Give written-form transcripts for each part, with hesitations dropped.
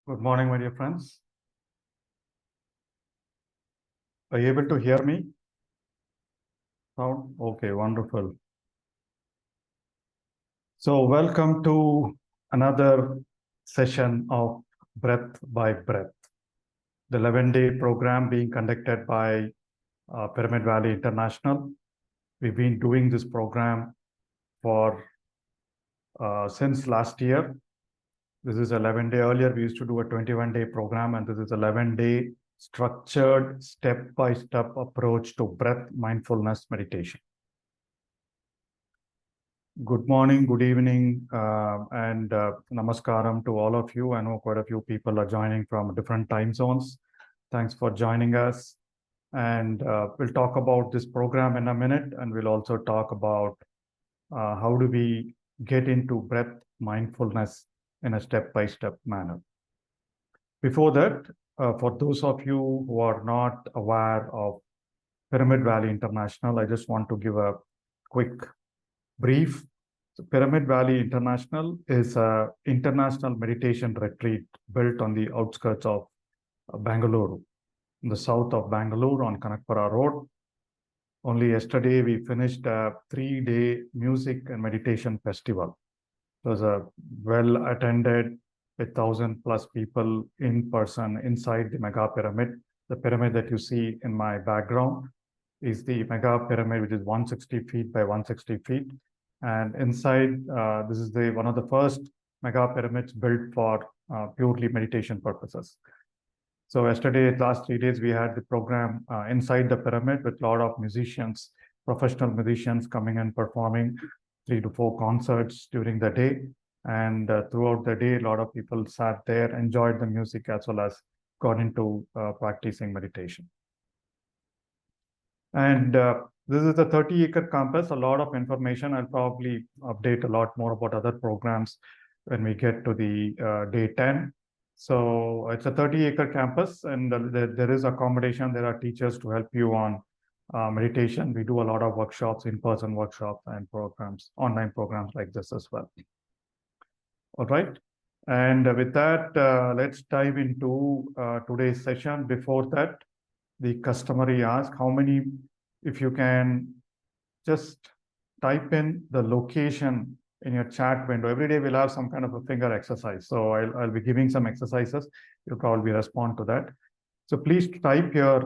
Good morning, my dear friends. Are you able to hear me? Sound? Okay, wonderful. So welcome to another session of Breath by Breath, the 11-day program being conducted by Pyramid Valley International. We've been doing this program for since last year. This is 11-day. Earlier, we used to do a 21-day program, and this is 11-day structured step-by-step approach to breath mindfulness meditation. Good morning, good evening, and namaskaram to all of you. I know quite a few people are joining from different time zones. Thanks for joining us. And we'll talk about this program in a minute, and we'll also talk about how do we get into breath mindfulness in a step-by-step manner. Before that, for those of you who are not aware of Pyramid Valley International, I just want to give a quick brief. So Pyramid Valley International is an international meditation retreat built on the outskirts of Bangalore, in the south of Bangalore on Kanakapura Road. Only yesterday, we finished a 3-day music and meditation festival. It was a well-attended, with 1,000+ people in person inside the mega pyramid. The pyramid that you see in my background is the mega pyramid, which is 160 feet by 160 feet. And inside, this is one of the first mega pyramids built for purely meditation purposes. So yesterday, last 3 days, we had the program inside the pyramid with a lot of musicians, professional musicians coming and performing 3 to 4 concerts during the day. And throughout the day, a lot of people sat there, enjoyed the music, as well as got into practicing meditation. And this is a 30-acre campus, a lot of information. I'll probably update a lot more about other programs when we get to the day 10. So it's a 30-acre campus, and there is accommodation. There are teachers to help you on meditation. We do a lot of workshops, in-person workshops and programs, online programs like this as well. All right. And with that, let's dive into today's session. Before that, the customary ask, how many, if you can just type in the location in your chat window. Every day we'll have some kind of a finger exercise. So I'll be giving some exercises. You'll probably respond to that. So please type your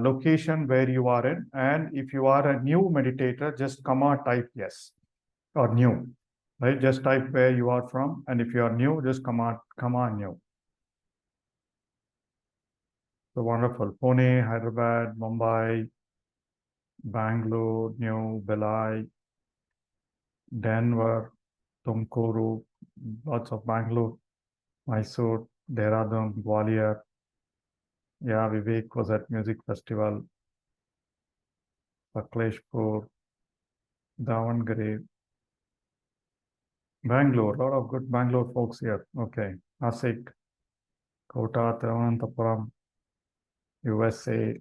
location where you are in. And if you are a new meditator, just type yes or new. Right? Just type where you are from. And if you are new, just come on new. So wonderful. Pune, Hyderabad, Mumbai, Bangalore, New Delhi, Denver, Tumkuru, lots of Bangalore, Mysore, Dehradun, Gwalior. Yeah, Vivek was at Music Festival. Sakleshpur, Davangere, Bangalore, a lot of good Bangalore folks here. Okay, Nasik, Kota, Thiruvananthapuram, USA,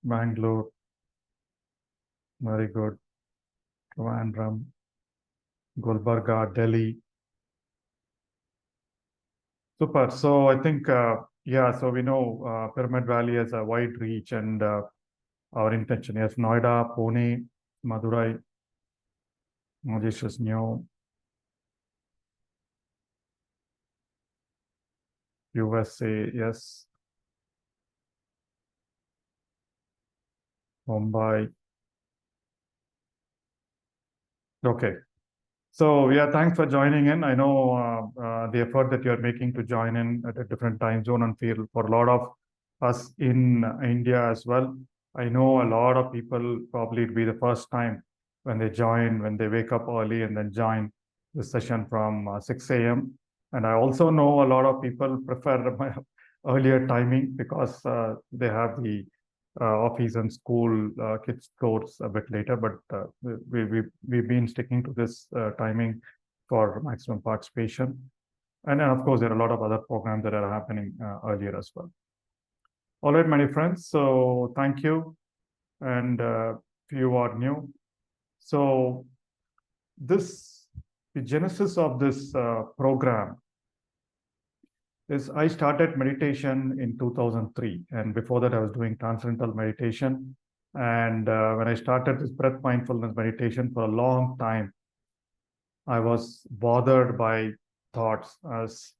Bangalore, very good. Trivandrum, Gulbarga, Delhi. Super. So I think, so we know Pyramid Valley has a wide reach, and our intention is Noida, Pune, Madurai, Mauritius, New, USA, yes, Mumbai. Okay. So yeah, thanks for joining in. I know the effort that you're making to join in at a different time zone and feel for a lot of us in India as well. I know a lot of people probably it'll be the first time when they join, when they wake up early and then join the session from 6 a.m. And I also know a lot of people prefer my earlier timing because they have the office and school kids course a bit later, but we've been sticking to this timing for maximum participation. And then, of course, there are a lot of other programs that are happening earlier as well. All right, my friends, so thank you. And if you are new, so the genesis of this program is I started meditation in 2003. And before that, I was doing transcendental meditation. And when I started this breath mindfulness meditation for a long time, I was bothered by thoughts, as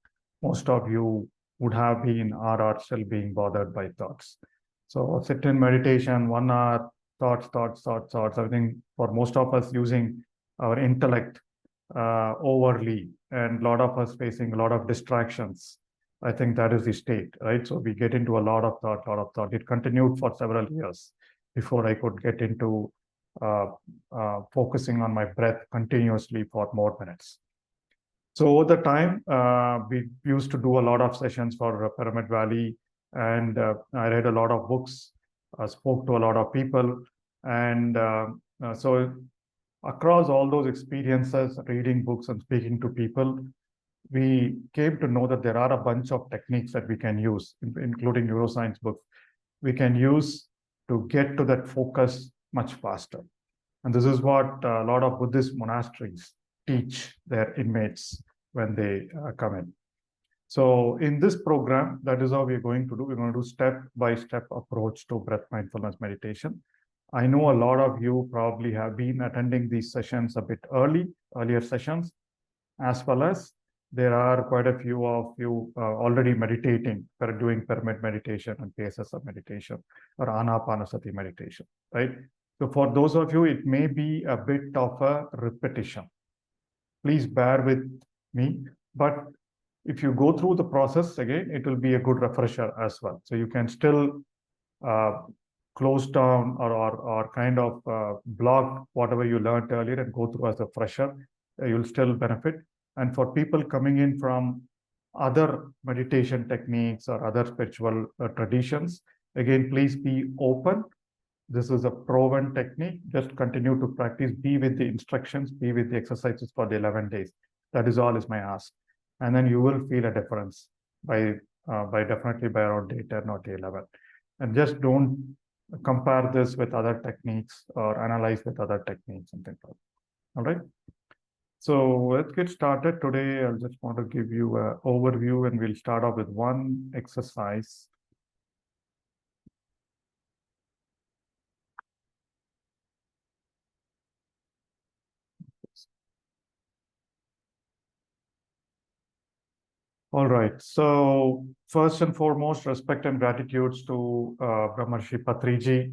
most of you would have been or are still being bothered by thoughts. So sit in meditation, 1 hour, thoughts. I think for most of us using our intellect overly, and a lot of us facing a lot of distractions. I think that is the state, right? So we get into a lot of thought. It continued for several years before I could get into uh, focusing on my breath continuously for more minutes. So over the time, we used to do a lot of sessions for Pyramid Valley, and I read a lot of books, spoke to a lot of people, and so across all those experiences, reading books and speaking to people, we came to know that there are a bunch of techniques that we can use, including neuroscience books, we can use to get to that focus much faster. And this is what a lot of Buddhist monasteries teach their inmates when they come in. So in this program, that is how we're going to do. We're going to do step-by-step approach to breath mindfulness meditation. I know a lot of you probably have been attending these sessions a bit earlier sessions, as well as there are quite a few of you already meditating, doing pyramid meditation and PSSM meditation or Anapanasati meditation, right? So for those of you, it may be a bit of a repetition. Please bear with me, but if you go through the process again, it will be a good refresher as well. So you can still close down or kind of block whatever you learned earlier and go through as a fresher. You'll still benefit. And for people coming in from other meditation techniques or other spiritual traditions, again, please be open. This is a proven technique. Just continue to practice. Be with the instructions, be with the exercises for the 11 days. That is all is my ask. And then you will feel a difference by definitely by around day 10 or day 11. And just don't compare this with other techniques or analyze with other techniques and things like that. All right. So let's get started. Today, I just want to give you an overview, and we'll start off with one exercise. All right. So first and foremost, respect and gratitudes to Brahmarshi Patriji,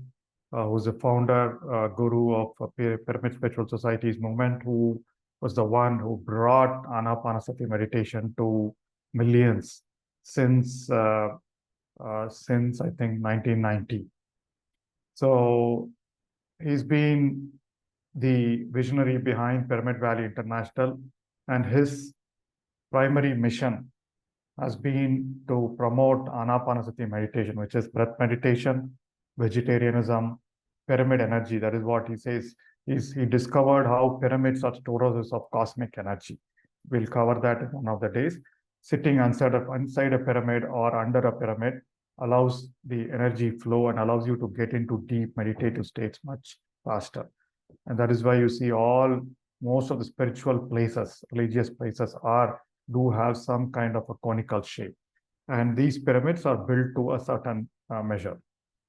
who's the founder, guru of Pyramid Spiritual Society's movement, who was the one who brought Anapanasati meditation to millions since I think 1990. So he's been the visionary behind Pyramid Valley International, and his primary mission has been to promote Anapanasati meditation, which is breath meditation, vegetarianism, pyramid energy. That is what he says. He discovered how pyramids are storehouses of cosmic energy. We'll cover that in one of the days. Sitting inside a pyramid or under a pyramid allows the energy flow and allows you to get into deep meditative states much faster. And that is why you see most of the spiritual places, religious places do have some kind of a conical shape. And these pyramids are built to a certain measure.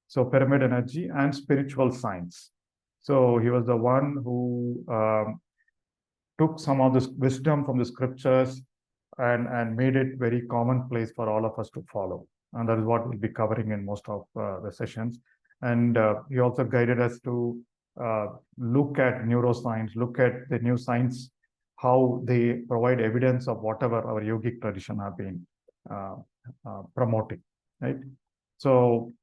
So pyramid energy and spiritual science. So he was the one who took some of this wisdom from the scriptures and made it very commonplace for all of us to follow. And that is what we'll be covering in most of the sessions. And he also guided us to look at neuroscience, look at the new science, how they provide evidence of whatever our yogic tradition have been promoting, right? So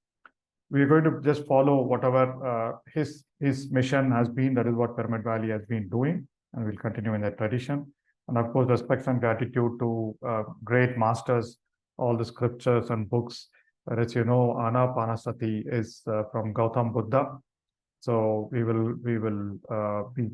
we're going to just follow whatever his mission has been. That is what Pyramid Valley has been doing, and we'll continue in that tradition. And of course, respect and gratitude to great masters, all the scriptures and books. As you know, Anapanasati is from Gautam Buddha. So we will be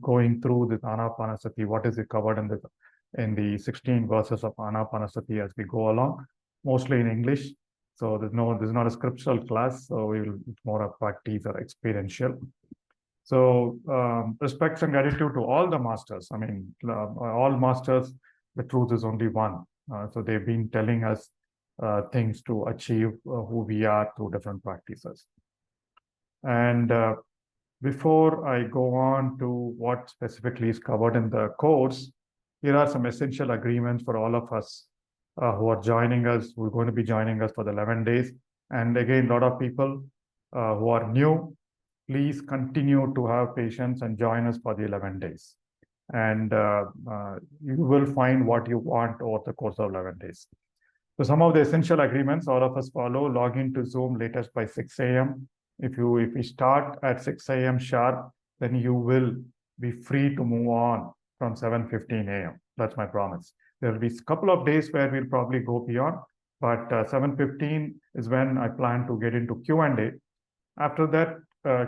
going through this Anapanasati, what is it covered in the 16 verses of Anapanasati as we go along, mostly in English. So there's not a scriptural class, so it's more of practice or experiential. So respects and gratitude to all the masters. I mean, all masters, the truth is only one. So they've been telling us things to achieve who we are through different practices. And before I go on to what specifically is covered in the course, here are some essential agreements for all of us who are joining us, who are going to be joining us for the 11 days. And again, a lot of people who are new, please continue to have patience and join us for the 11 days. And you will find what you want over the course of 11 days. So some of the essential agreements all of us follow: log into Zoom latest by 6 a.m. If we start at 6 a.m. sharp, then you will be free to move on from 7:15 a.m. That's my promise. There will be a couple of days where we'll probably go beyond, but 7:15 is when I plan to get into Q&A. After that,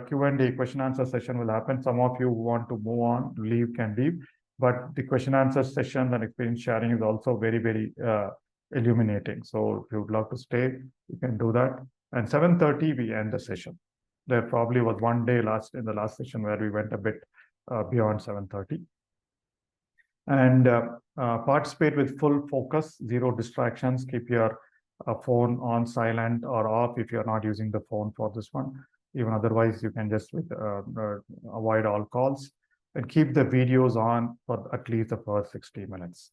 Q&A, question answer session will happen. Some of you who want to move on, leave, can leave. But the question answer session and experience sharing is also very, very illuminating. So if you would love to stay, you can do that. And 7:30, we end the session. There probably was one day in the last session where we went a bit beyond 7:30. And participate with full focus, zero distractions. Keep your phone on silent or off if you're not using the phone for this one. Even otherwise, you can just avoid all calls, and keep the videos on for at least the first 60 minutes.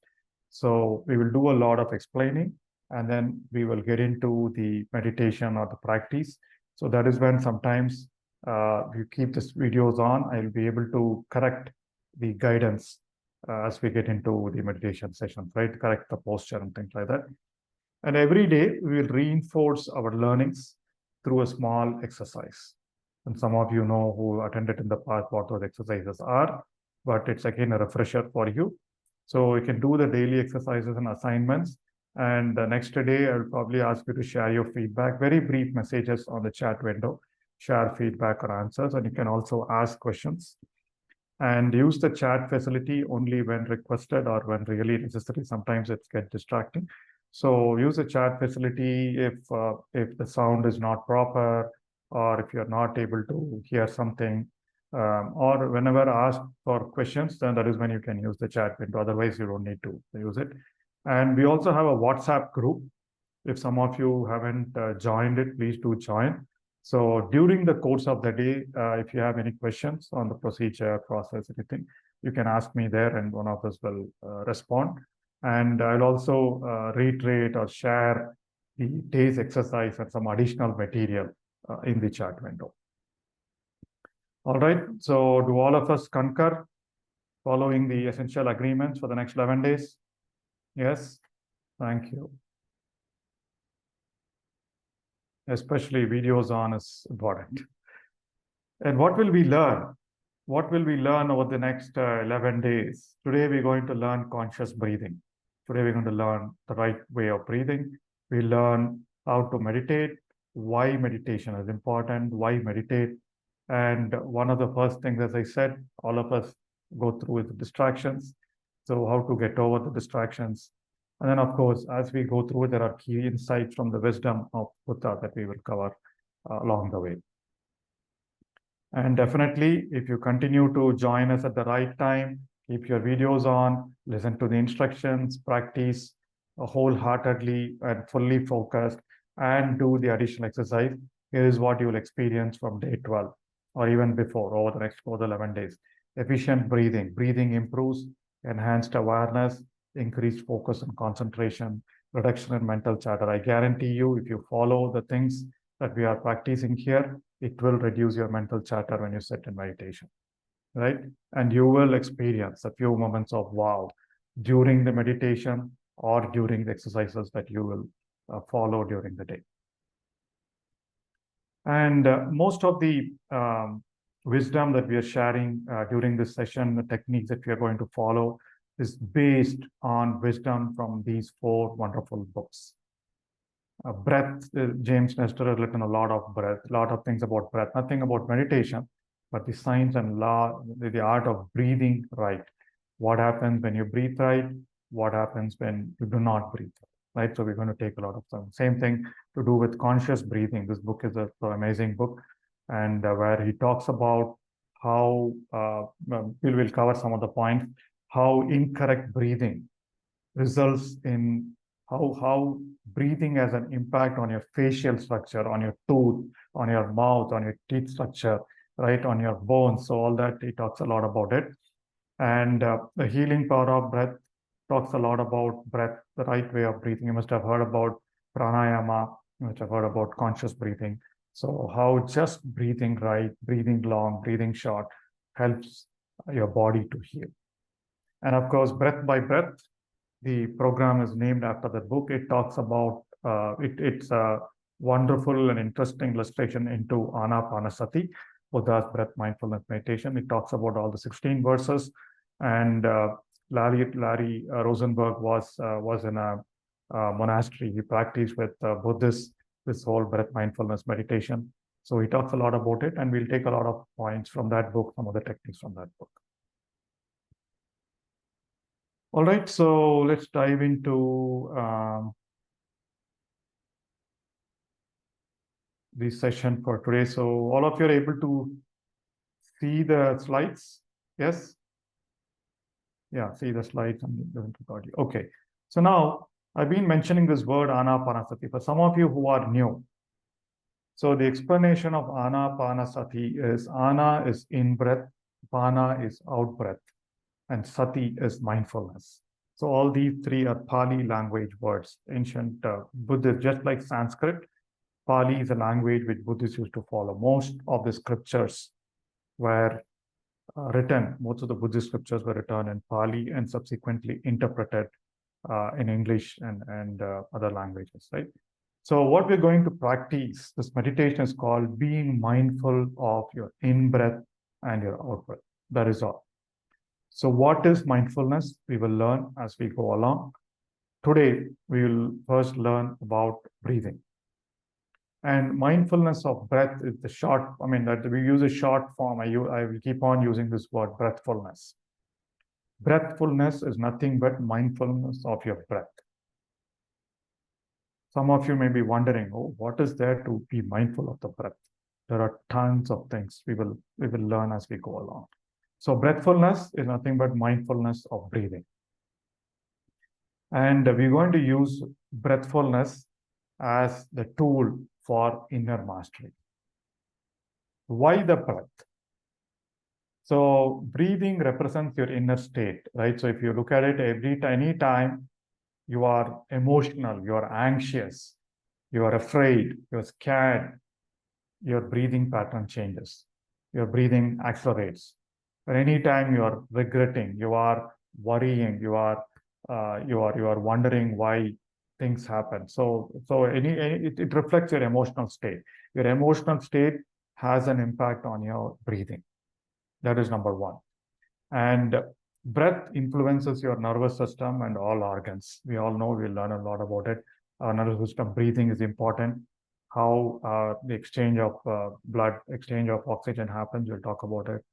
So we will do a lot of explaining, and then we will get into the meditation or the practice. So that is when sometimes you keep these videos on, I'll be able to correct the guidance as we get into the meditation sessions, right? Correct the posture and things like that. And every day we will reinforce our learnings through a small exercise. And some of you know who attended in the past what those exercises are, but it's again a refresher for you. So you can do the daily exercises and assignments. And the next day, I'll probably ask you to share your feedback, very brief messages on the chat window, share feedback or answers, and you can also ask questions. And use the chat facility only when requested or when really necessary. Sometimes it gets distracting. So use the chat facility if the sound is not proper, or if you're not able to hear something, or whenever asked for questions, then that is when you can use the chat window. Otherwise, you don't need to use it. And we also have a WhatsApp group. If some of you haven't joined it, please do join. So during the course of the day, if you have any questions on the procedure, process, anything, you can ask me there and one of us will respond. And I'll also reiterate or share the day's exercise and some additional material in the chat window. All right, so do all of us concur following the essential agreements for the next 11 days? Yes, thank you. Especially videos on is important. And what will we learn? What will we learn over the next 11 days? Today, we're going to learn conscious breathing. Today, we're going to learn the right way of breathing. We learn how to meditate, why meditation is important, why meditate. And one of the first things, as I said, all of us go through is the distractions. So how to get over the distractions. And then, of course, as we go through, there are key insights from the wisdom of Buddha that we will cover along the way. And definitely, if you continue to join us at the right time, keep your videos on, listen to the instructions, practice wholeheartedly and fully focused, and do the additional exercise, here is what you will experience from day 12 or even before, over the next 11 days. Efficient breathing. Breathing improves, enhanced awareness, increased focus and concentration, reduction in mental chatter. I guarantee you, if you follow the things that we are practicing here, it will reduce your mental chatter when you sit in meditation, right? And you will experience a few moments of wow during the meditation or during the exercises that you will follow during the day. And most of the wisdom that we are sharing during this session, the techniques that we are going to follow, is based on wisdom from these 4 wonderful books. Breath, James Nestor has written a lot of breath, a lot of things about breath, nothing about meditation, but the science and law, the art of breathing right. What happens when you breathe right? What happens when you do not breathe right? So we're going to take a lot of time. Same thing to do with conscious breathing. This book is an amazing book, and where he talks about how, we'll cover some of the points, how incorrect breathing results in how breathing has an impact on your facial structure, on your tooth, on your mouth, on your teeth structure, right, on your bones. So all that, he talks a lot about it. And the healing power of breath talks a lot about breath, the right way of breathing. You must have heard about pranayama, you must have heard about conscious breathing. So how just breathing right, breathing long, breathing short helps your body to heal. And of course, breath by breath, the program is named after the book. It talks about, it's a wonderful and interesting illustration into Anapanasati, Buddha's breath mindfulness meditation. It talks about all the 16 verses. And Larry Rosenberg was in a monastery. He practiced with Buddhists this whole breath mindfulness meditation. So he talks a lot about it, and we'll take a lot of points from that book, some of the techniques from that book. All right, so let's dive into the session for today. So all of you are able to see the slides? Yes? Yeah, see the slides and the audio. Okay, so now I've been mentioning this word Anapanasati. For some of you who are new, so the explanation of Anapanasati is Ana is in breath, Pana is out breath, and Sati is mindfulness. So all these three are Pali language words, ancient Buddhist, just like Sanskrit. Pali is a language which Buddhists used to follow. Most of the scriptures were written, most of the Buddhist scriptures were written in Pali and subsequently interpreted in English and other languages, right? So what we're going to practice, this meditation is called being mindful of your in-breath and your out-breath. That is all. So what is mindfulness? We will learn as we go along. Today, we will first learn about breathing. And mindfulness of breath is the short, I mean, that we use a short form. I will keep on using this word, breathfulness. Breathfulness is nothing but mindfulness of your breath. Some of you may be wondering, oh, what is there to be mindful of the breath? There are tons of things we will learn as we go along. So breathfulness is nothing but mindfulness of breathing. And we're going to use breathfulness as the tool for inner mastery. Why the breath? So breathing represents your inner state, right? So if you look at it, any time you are emotional, you are anxious, you are afraid, you're scared, your breathing pattern changes. Your breathing accelerates. But anytime you are regretting, you are worrying, you are wondering why things happen. So it reflects your emotional state. Your emotional state has an impact on your breathing. That is number one. And breath influences your nervous system and all organs. We all know, we'll learn a lot about it. Our nervous system breathing is important. How the exchange of blood, exchange of oxygen happens, we'll talk about it.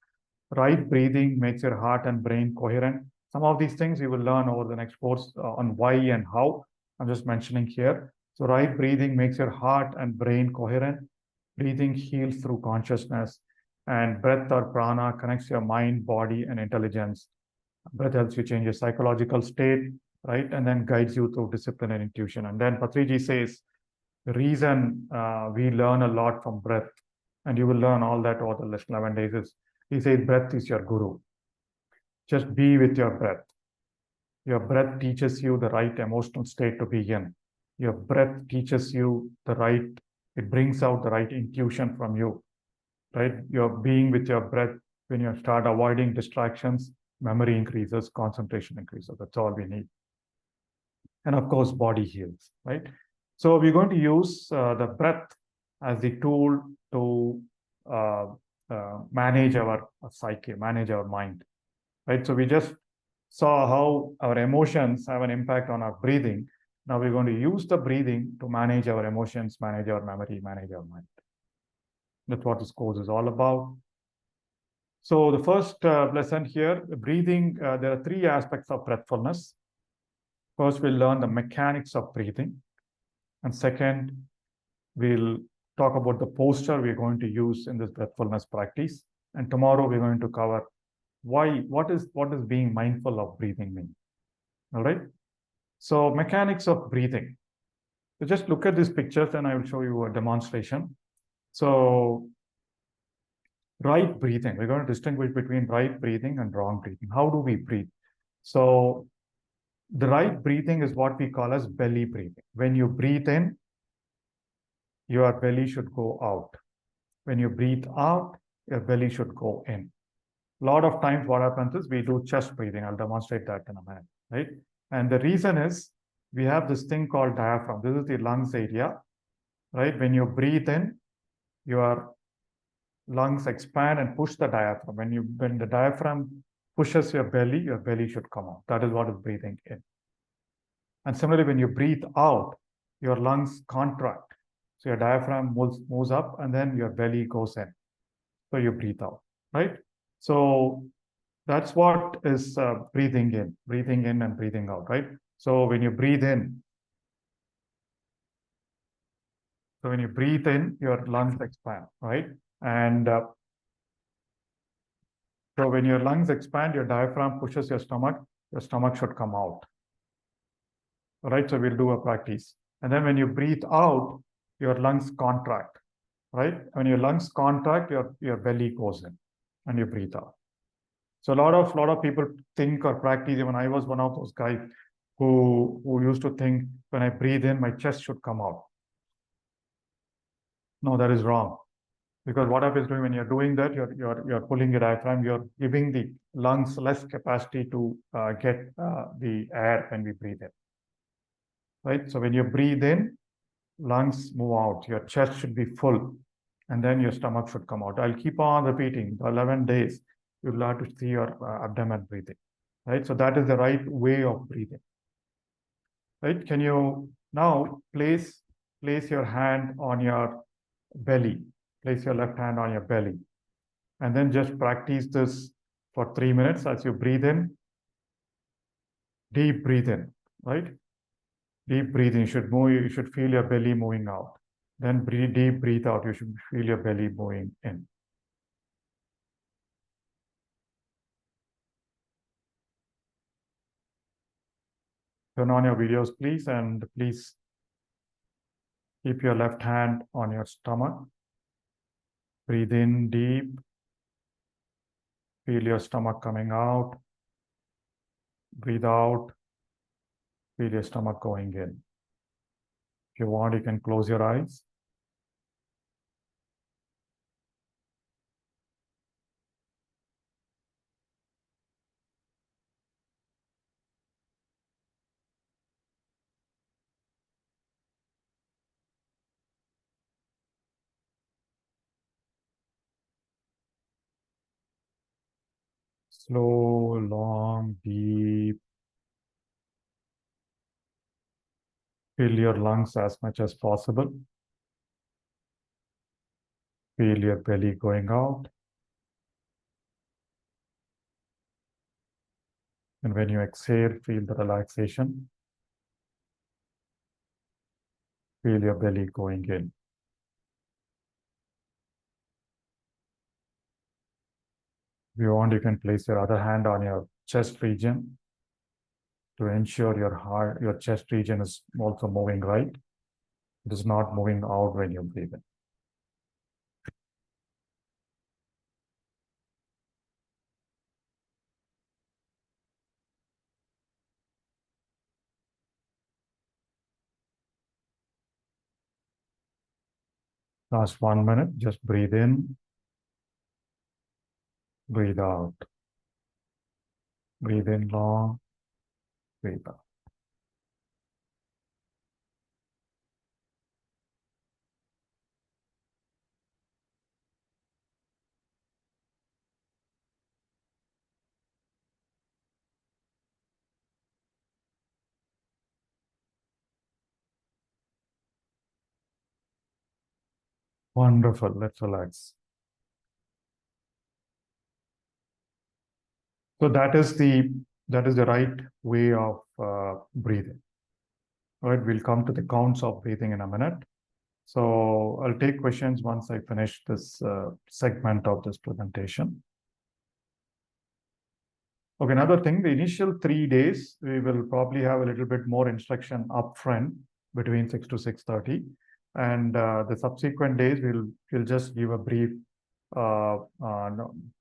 Right breathing makes your heart and brain coherent. Some of these things we will learn over the next course on why and how. I'm just mentioning here. So right breathing makes your heart and brain coherent. Breathing heals through consciousness. And breath or prana connects your mind, body, and intelligence. Breath helps you change your psychological state, right? And then guides you through discipline and intuition. And then Patriji says, the reason we learn a lot from breath, and you will learn all that over the next 11 days, is he says breath is your guru. Just be with your breath. Your breath teaches you the right emotional state to be in. Your breath teaches you it brings out the right intuition from you, right? You're being with your breath. When you start avoiding distractions, memory increases, concentration increases. That's all we need. And of course, body heals, right? So we're going to use the breath as the tool to manage our psyche, manage our mind, right? So we just saw how our emotions have an impact on our breathing. Now we're going to use the breathing to manage our emotions, manage our memory, manage our mind. That's what this course is all about. So the first lesson here, the breathing, there are three aspects of breathfulness. First, we'll learn the mechanics of breathing. And second, we'll talk about the posture we're going to use in this breathfulness practice. And tomorrow we're going to cover what is being mindful of breathing mean. All right. So mechanics of breathing. So just look at these pictures and I will show you a demonstration. So right breathing, we're going to distinguish between right breathing and wrong breathing. How do we breathe? So the right breathing is what we call as belly breathing. When you breathe in, your belly should go out. When you breathe out, your belly should go in. A lot of times what happens is we do chest breathing. I'll demonstrate that in a minute, right? And the reason is we have this thing called diaphragm. This is the lungs area, right? When you breathe in, your lungs expand and push the diaphragm. When the diaphragm pushes your belly should come out. That is what is breathing in. And similarly, when you breathe out, your lungs contract. So your diaphragm moves up and then your belly goes in. So you breathe out, right? So that's what is breathing in and breathing out, right? So when you breathe in, your lungs expand, right? And so when your lungs expand, your diaphragm pushes your stomach should come out, right? So we'll do a practice. And then when you breathe out, your lungs contract, right? When your lungs contract, your belly goes in and you breathe out. So a lot of people think or practice, even I was one of those guys who used to think when I breathe in, my chest should come out. No, that is wrong. Because what happens when you're doing that, you're pulling your diaphragm, you're giving the lungs less capacity to get the air when we breathe in. Right? So when you breathe in, lungs move out, your chest should be full, and then your stomach should come out. I'll keep on repeating. The 11 days, you'll have to see your abdomen breathing. Right? So that is the right way of breathing. Right? Can you now place your hand on your belly? Place your left hand on your belly. And then just practice this for 3 minutes as you breathe in. Deep breathe in, right? Deep breathing. You should feel your belly moving out. Then deep breathe out. You should feel your belly moving in. Turn on your videos, please, and please keep your left hand on your stomach. Breathe in deep. Feel your stomach coming out. Breathe out. Feel your stomach going in. If you want, you can close your eyes. Slow, long, deep. Fill your lungs as much as possible. Feel your belly going out. And when you exhale, feel the relaxation. Feel your belly going in. If you want, you can place your other hand on your chest region to ensure your chest region is also moving right. It is not moving out when you breathe in. Last 1 minute, just breathe in, breathe out. Breathe in long, breathe out. Wonderful. Let's relax. So that is the right way of breathing. All right, we'll come to the counts of breathing in a minute. So I'll take questions once I finish this segment of this presentation. Okay, another thing, the initial 3 days, we will probably have a little bit more instruction upfront between 6 to 6:30. And the subsequent days, we'll just give a brief talk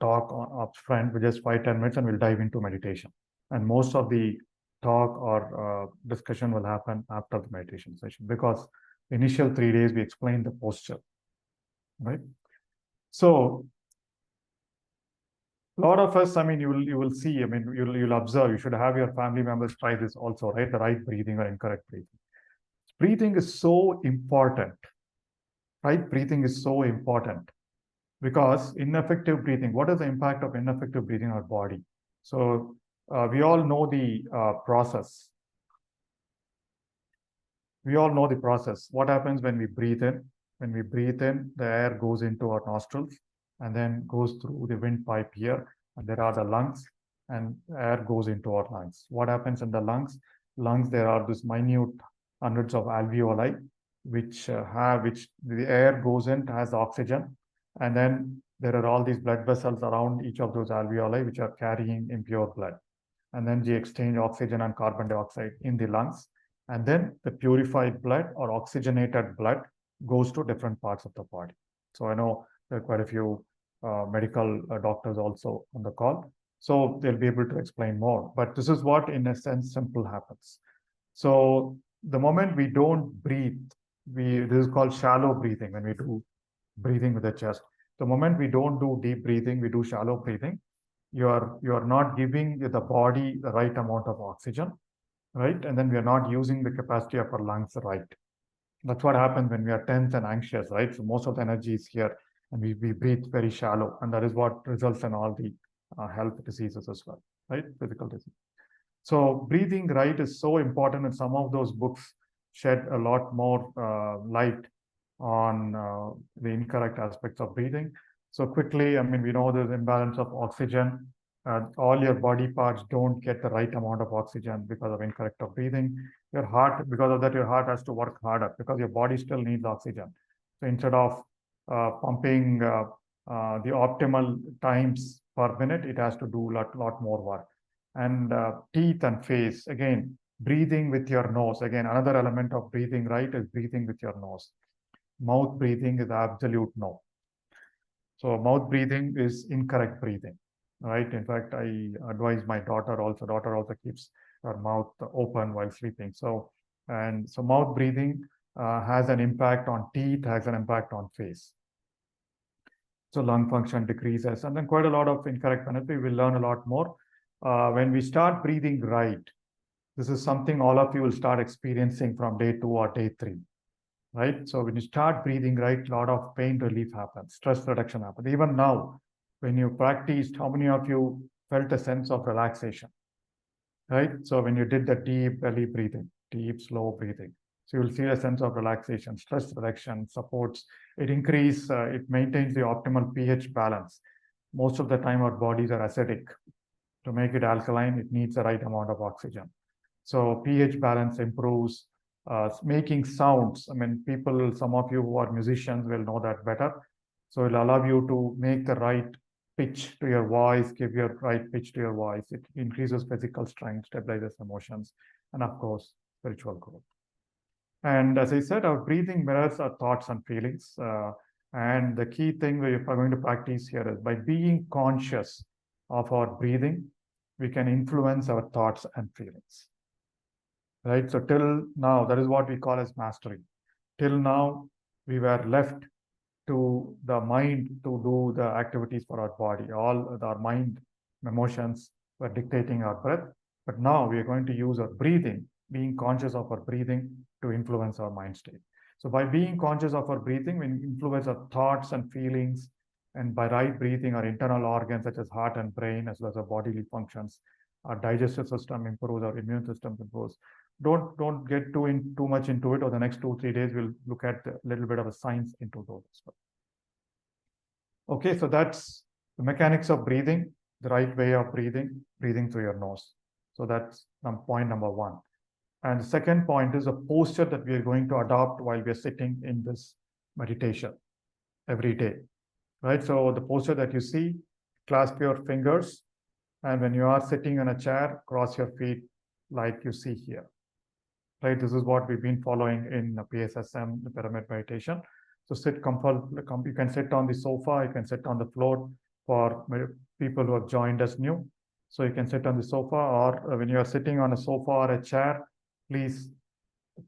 upfront with just 5-10 minutes, and we'll dive into meditation. And most of the talk or discussion will happen after the meditation session, because the initial 3 days we explain the posture, right? So a lot of us, I mean, you will see, I mean, you'll observe, you should have your family members try this also, right? The right breathing or incorrect breathing. Breathing is so important, right? Breathing is so important because ineffective breathing, what is the impact of ineffective breathing on our body? So we all know the process. We all know the process. What happens when we breathe in? When we breathe in, the air goes into our nostrils and then goes through the windpipe here. And there are the lungs, and air goes into our lungs. What happens in the lungs? Lungs, there are this minute hundreds of alveoli, which the air goes in, has oxygen. And then there are all these blood vessels around each of those alveoli, which are carrying impure blood. And then they exchange oxygen and carbon dioxide in the lungs. And then the purified blood or oxygenated blood goes to different parts of the body. So I know there are quite a few medical doctors also on the call. So they'll be able to explain more. But this is what, in a sense, simple happens. So the moment we don't breathe, this is called shallow breathing when we do breathing with the chest. The moment we don't do deep breathing, we do shallow breathing, you are not giving the body the right amount of oxygen, right? And then we are not using the capacity of our lungs right. That's what happens when we are tense and anxious, right? So most of the energy is here, and we breathe very shallow, and that is what results in all the health diseases as well, right? Physical disease. So breathing right is so important, and some of those books shed a lot more light on the incorrect aspects of breathing. So quickly, I mean, we know there's imbalance of oxygen. All your body parts don't get the right amount of oxygen because of incorrect of breathing. Your heart, because of that, your heart has to work harder because your body still needs oxygen. So instead of pumping the optimal times per minute, it has to do a lot more work. And teeth and face, again, breathing with your nose. Again, another element of breathing right is breathing with your nose. Mouth breathing is absolute no. So mouth breathing is incorrect breathing, right? In fact, I advise my daughter also. Daughter also keeps her mouth open while sleeping. So mouth breathing has an impact on teeth, has an impact on face. So lung function decreases, and then quite a lot of incorrect benefit. We'll learn a lot more when we start breathing right. This is something all of you will start experiencing from day 2 or day 3. Right? So when you start breathing right, a lot of pain relief happens, stress reduction happens. Even now, when you practiced, how many of you felt a sense of relaxation? Right? So when you did the deep belly breathing, deep, slow breathing, so you'll see a sense of relaxation, stress reduction, supports, it maintains the optimal pH balance. Most of the time, our bodies are acidic. To make it alkaline, it needs the right amount of oxygen. So pH balance improves. Making sounds. I mean, some of you who are musicians will know that better. So it'll allow you to make the right pitch to your voice, give your right pitch to your voice. It increases physical strength, stabilizes emotions, and of course, spiritual growth. And as I said, our breathing mirrors our thoughts and feelings. And the key thing we are going to practice here is by being conscious of our breathing, we can influence our thoughts and feelings. Right? So till now, that is what we call as mastery. Till now, we were left to the mind to do the activities for our body. All our mind, emotions were dictating our breath. But now we are going to use our breathing, being conscious of our breathing to influence our mind state. So by being conscious of our breathing, we influence our thoughts and feelings. And by right breathing, our internal organs such as heart and brain, as well as our bodily functions, our digestive system improves, our immune system improves. Don't get too much into it. Over the next 2-3 days, we'll look at a little bit of a science into those as well. Okay, so that's the mechanics of breathing, the right way of breathing through your nose. So that's point number 1. And the second point is a posture that we are going to adopt while we are sitting in this meditation every day. Right? So the posture that you see, clasp your fingers And when you are sitting in a chair, cross your feet like you see here. Right, this is what we've been following in PSSM, the pyramid meditation. So sit comfortable. You can sit on the sofa, you can sit on the floor for people who have joined us new. So you can sit on the sofa, or when you are sitting on a sofa or a chair, please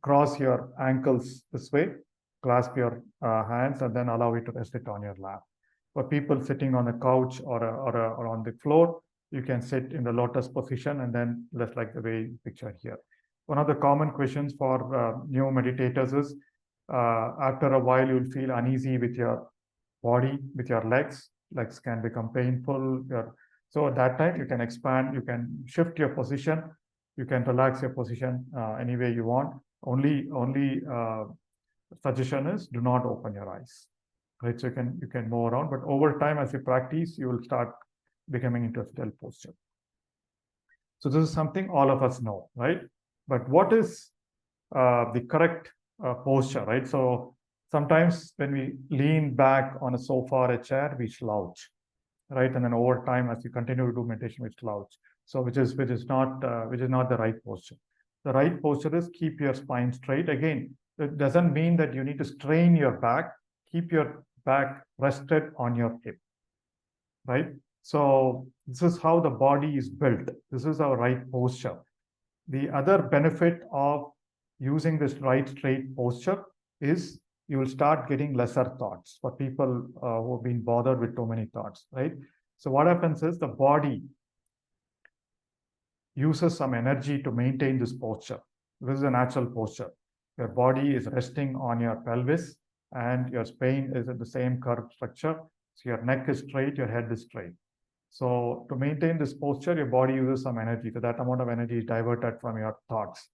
cross your ankles this way, clasp your hands, and then allow it to rest it on your lap. For people sitting on a couch or on the floor, you can sit in the lotus position and then just like the way you picture here. One of the common questions for new meditators is, after a while, you'll feel uneasy with your body, with your legs. Legs can become painful. So at that time, you can expand, you can shift your position, you can relax your position any way you want. Only suggestion is do not open your eyes. Right, so you can move around, but over time, as you practice, you will start becoming into a still posture. So this is something all of us know, right? But what is the correct posture, right? So sometimes when we lean back on a sofa or a chair, we slouch, right? And then over time, as you continue to do meditation, we slouch. So which is not the right posture. The right posture is keep your spine straight. Again, it doesn't mean that you need to strain your back. Keep your back rested on your hip, right? So this is how the body is built. This is our right posture. The other benefit of using this right straight posture is you will start getting lesser thoughts for people who have been bothered with too many thoughts, right? So what happens is the body uses some energy to maintain this posture. This is a natural posture. Your body is resting on your pelvis and your spine is in the same curved structure. So your neck is straight, your head is straight. So to maintain this posture, your body uses some energy. So that amount of energy is diverted from your thoughts,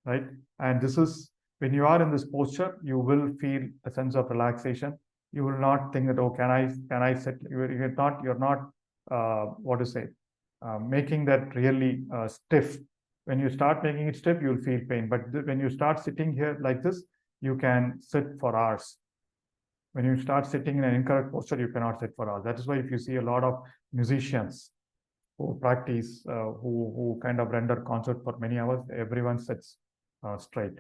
right? And this is, when you are in this posture, you will feel a sense of relaxation. You will not think that, oh, can I sit? You're not, what to say, making that really stiff. When you start making it stiff, you'll feel pain. But when you start sitting here like this, you can sit for hours. When you start sitting in an incorrect posture, you cannot sit for hours. That is why if you see a lot of musicians who practice, who kind of render concert for many hours, everyone sits straight,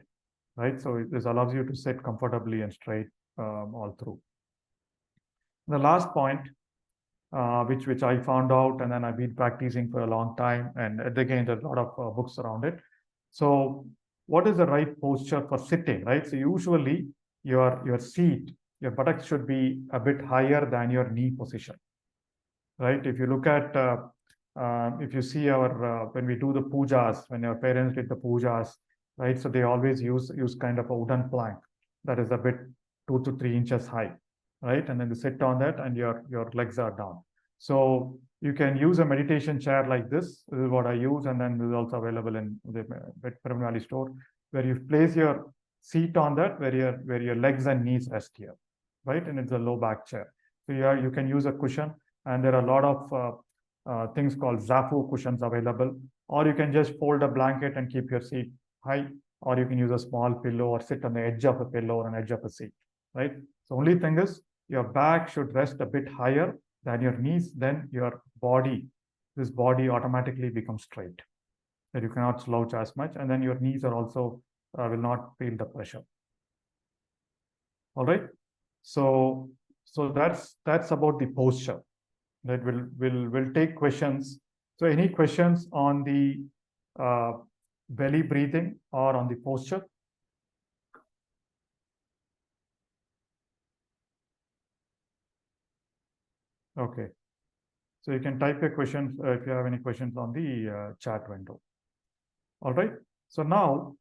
right? So this allows you to sit comfortably and straight all through. The last point, which I found out, and then I've been practicing for a long time, and again, there's a lot of books around it. So what is the right posture for sitting, right? So usually your seat, your buttocks should be a bit higher than your knee position, right? If you look at, if you see our, when we do the pujas, when our parents did the pujas, right? So they always use kind of a wooden plank that is a bit 2 to 3 inches high, right? And then you sit on that and your legs are down. So you can use a meditation chair like this. This is what I use. And then this is also available in the Pyramid Valley store, where you place your seat on that, where your legs and knees rest here, right? And it's a low back chair. So you can use a cushion, and there are a lot of things called Zafu cushions available, or you can just fold a blanket and keep your seat high, or you can use a small pillow or sit on the edge of a pillow or an edge of a seat, right? So only thing is your back should rest a bit higher than your knees, then your body, this body automatically becomes straight, that you cannot slouch as much, and then your knees are also will not feel the pressure. All right. So that's about the posture. That we'll take questions. So any questions on the belly breathing or on the posture? Okay. So you can type your questions if you have any questions on the chat window. All right. So now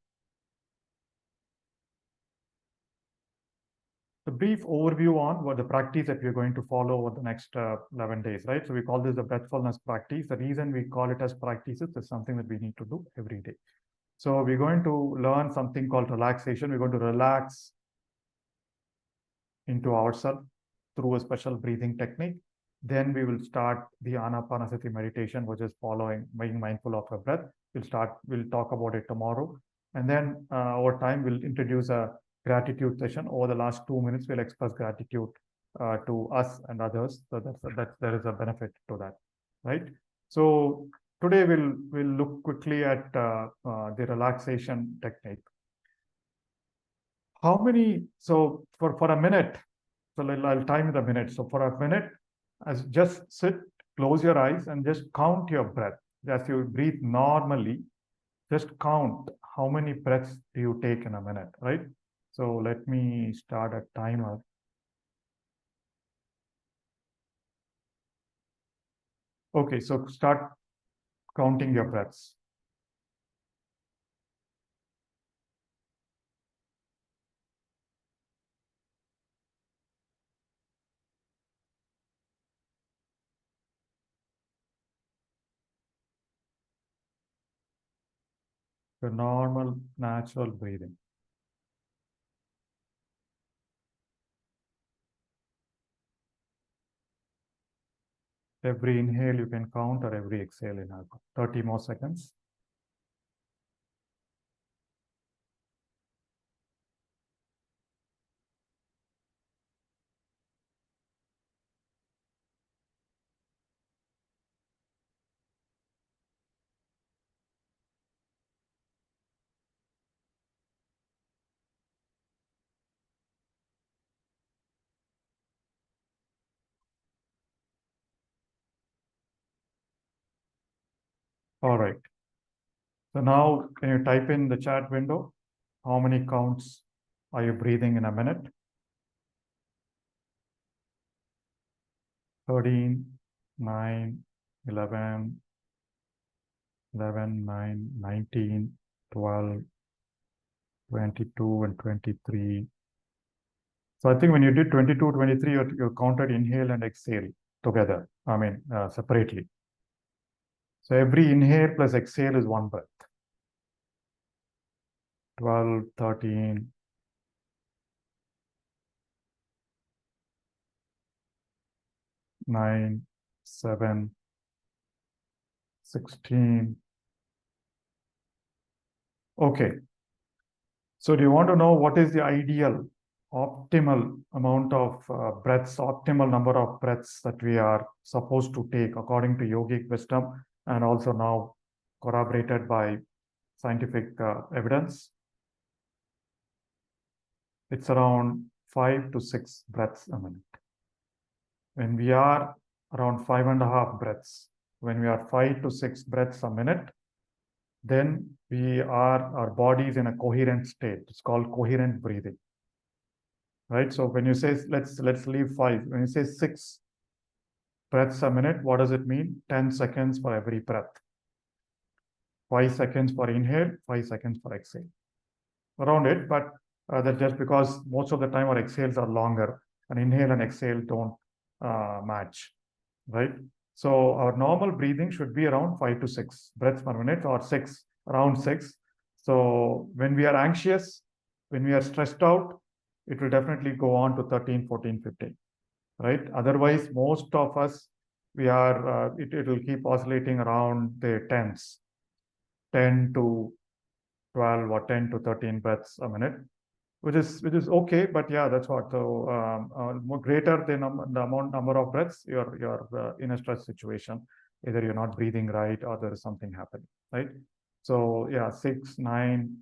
the brief overview on what the practice that we're going to follow over the next 11 days, right? So we call this the breathfulness practice. The reason we call it as practice is something that we need to do every day. So we're going to learn something called relaxation. We're going to relax into ourselves through a special breathing technique. Then we will start the Anapanasati meditation, which is following, being mindful of our breath. We'll talk about it tomorrow. And then over time, we'll introduce a gratitude session. Over the last 2 minutes, we'll express gratitude to us and others. So that there is a benefit to that, right? So today we'll look quickly at the relaxation technique. How many, so for a minute, so I'll time the minute. So for a minute, as just sit, close your eyes and just count your breath. As you breathe normally, just count how many breaths do you take in a minute, right? So let me start a timer. Okay, so start counting your breaths. The normal, natural breathing. Every inhale you can count or every exhale in 30 more seconds. All right. So now can you type in the chat window? How many counts are you breathing in a minute? 13, 9, 11, 11, 9, 19, 12, 22, and 23. So I think when you did 22, 23, you counted inhale and exhale together. I mean, separately. So every inhale plus exhale is one breath. 12, 13, 9, 7, 16. Okay. So do you want to know what is the ideal, optimal amount of breaths, optimal number of breaths that we are supposed to take according to yogic wisdom and also now corroborated by scientific evidence? It's around 5 to 6 breaths a minute. When we are around 5.5 breaths, when we are 5 to 6 breaths a minute, then our body is in a coherent state. It's called coherent breathing, right? So when you say, let's leave 5, when you say 6 breaths a minute, what does it mean? 10 seconds for every breath. 5 seconds for inhale, 5 seconds for exhale. Around it, but that's just because most of the time our exhales are longer and inhale and exhale don't match, right? So our normal breathing should be around 5 to 6 breaths per minute or around 6. So when we are anxious, when we are stressed out, it will definitely go on to 13, 14, 15, right? Otherwise, most of us, it will keep oscillating around the 10 to 12 or 10 to 13 breaths a minute, which is okay, but yeah, that's what. So more greater the number of breaths, you're in a stress situation. Either you're not breathing right or there is something happening, right? So yeah, 6, 9,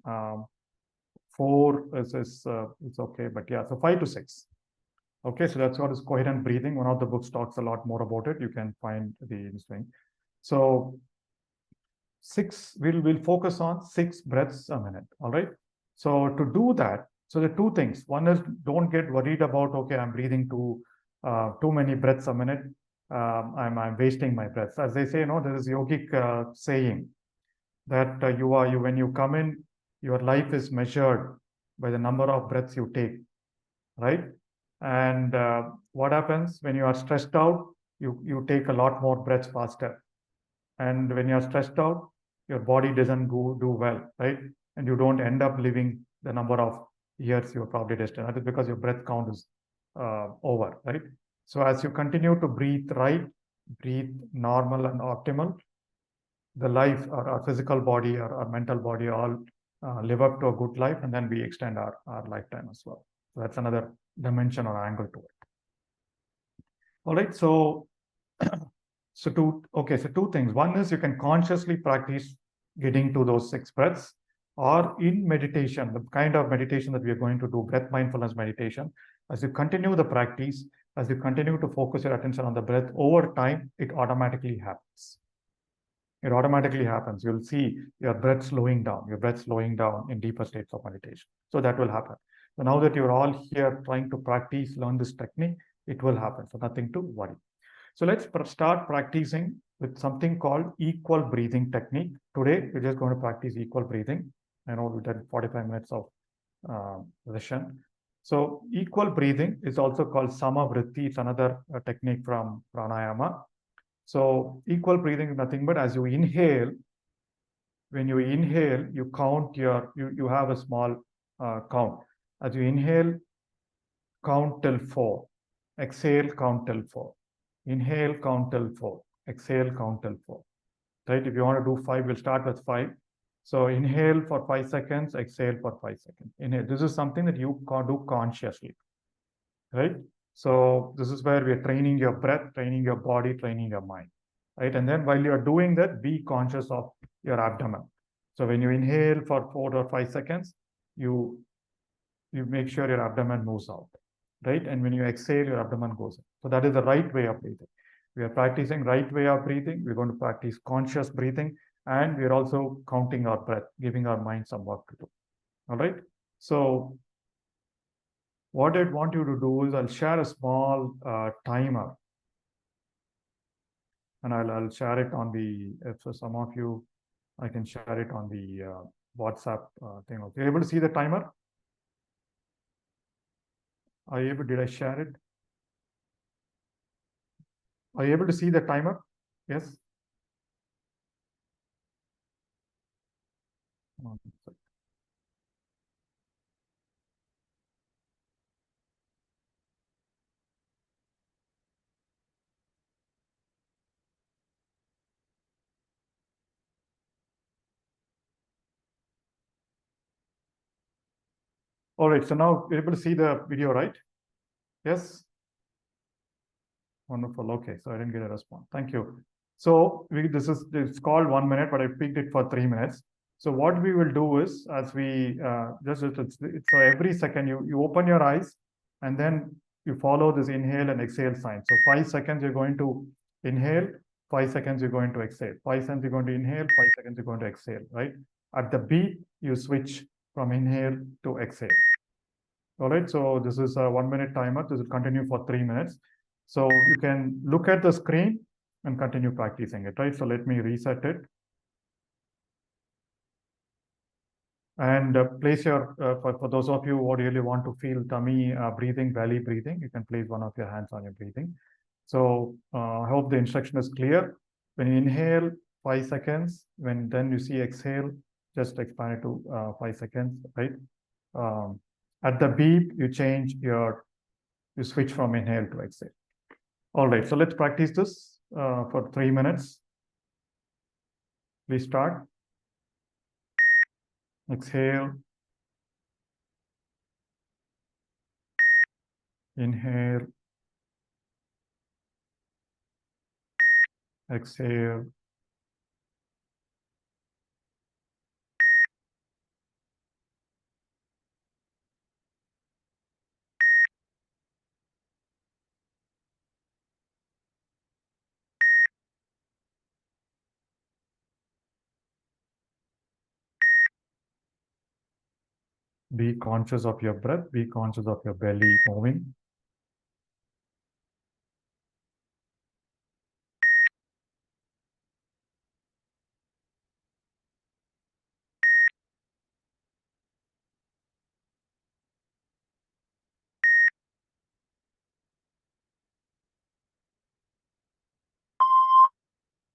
4 is it's okay, but yeah, so 5 to 6. Okay, so that's what is coherent breathing. One of the books talks a lot more about it. You can find this thing. So we'll focus on 6 breaths a minute. All right. So to do that, so the two things. One is don't get worried about, okay, I'm breathing too many breaths a minute. I'm wasting my breaths. As they say, there is yogic saying that when you come in, your life is measured by the number of breaths you take, right? And what happens when you are stressed out? You take a lot more breaths faster. And when you're stressed out, your body doesn't do well, right? And you don't end up living the number of years you're probably destined. That is because your breath count is over, right? So as you continue to breathe right, breathe normal and optimal, the life, our physical body, our mental body all live up to a good life, and then we extend our lifetime as well. So that's another dimension or angle to it. All right, so So two things. One is you can consciously practice getting to those 6 breaths, or in meditation, the kind of meditation that we are going to do, breath mindfulness meditation. As you continue the practice, as you continue to focus your attention on the breath, over time, it automatically happens. It automatically happens. You'll see your breath slowing down, in deeper states of meditation. So that will happen. So now that you're all here trying to practice, learn this technique, it will happen. So nothing to worry. So let's start practicing with something called equal breathing technique. Today, we're just going to practice equal breathing. I know we did 45 minutes of session. So equal breathing is also called samavritti. It's another technique from pranayama. So equal breathing is nothing but as you inhale, when you inhale, you count you have a small count. As you inhale, count till 4. Exhale, count till 4. Inhale, count till 4. Exhale, count till 4. Right? If you want to do 5, we'll start with 5. So inhale for 5 seconds, exhale for 5 seconds. Inhale. This is something that you can do consciously. Right? So this is where we are training your breath, training your body, training your mind. Right? And then while you are doing that, be conscious of your abdomen. So when you inhale for 4 or 5 seconds, you make sure your abdomen moves out. Right? And when you exhale, your abdomen goes up. So that is the right way of breathing. We are practicing right way of breathing. We're going to practice conscious breathing, and we're also counting our breath, giving our mind some work to do. All right. So what I want you to do is I'll share a small timer, and I'll share it on the, if so some of you, I can share it on the WhatsApp thing. Okay, able to see the timer? Are you able, did I share it? Are you able to see the timer? Yes? All right, so now you're able to see the video, right? Yes? Wonderful. Okay, so I didn't get a response. Thank you. So it's called 1 minute, but I picked it for 3 minutes. So what we will do is, as we so every second you open your eyes, and then you follow this inhale and exhale sign. So 5 seconds you're going to inhale, 5 seconds you're going to exhale, 5 seconds you're going to inhale, 5 seconds you're going to exhale. Right? At the beat, you switch from inhale to exhale. All right, so this is a 1 minute timer. This will continue for 3 minutes. So you can look at the screen and continue practicing it, right? So let me reset it. And place your, for those of you who really want to feel tummy breathing, belly breathing, you can place one of your hands on your breathing. So I hope the instruction is clear. When you inhale, 5 seconds. When then you see exhale, just expand it to 5 seconds, right? At the beep, you switch from inhale to exhale. All right, so let's practice this for 3 minutes. Please start. Exhale. Inhale. Exhale. Be conscious of your breath. Be conscious of your belly moving.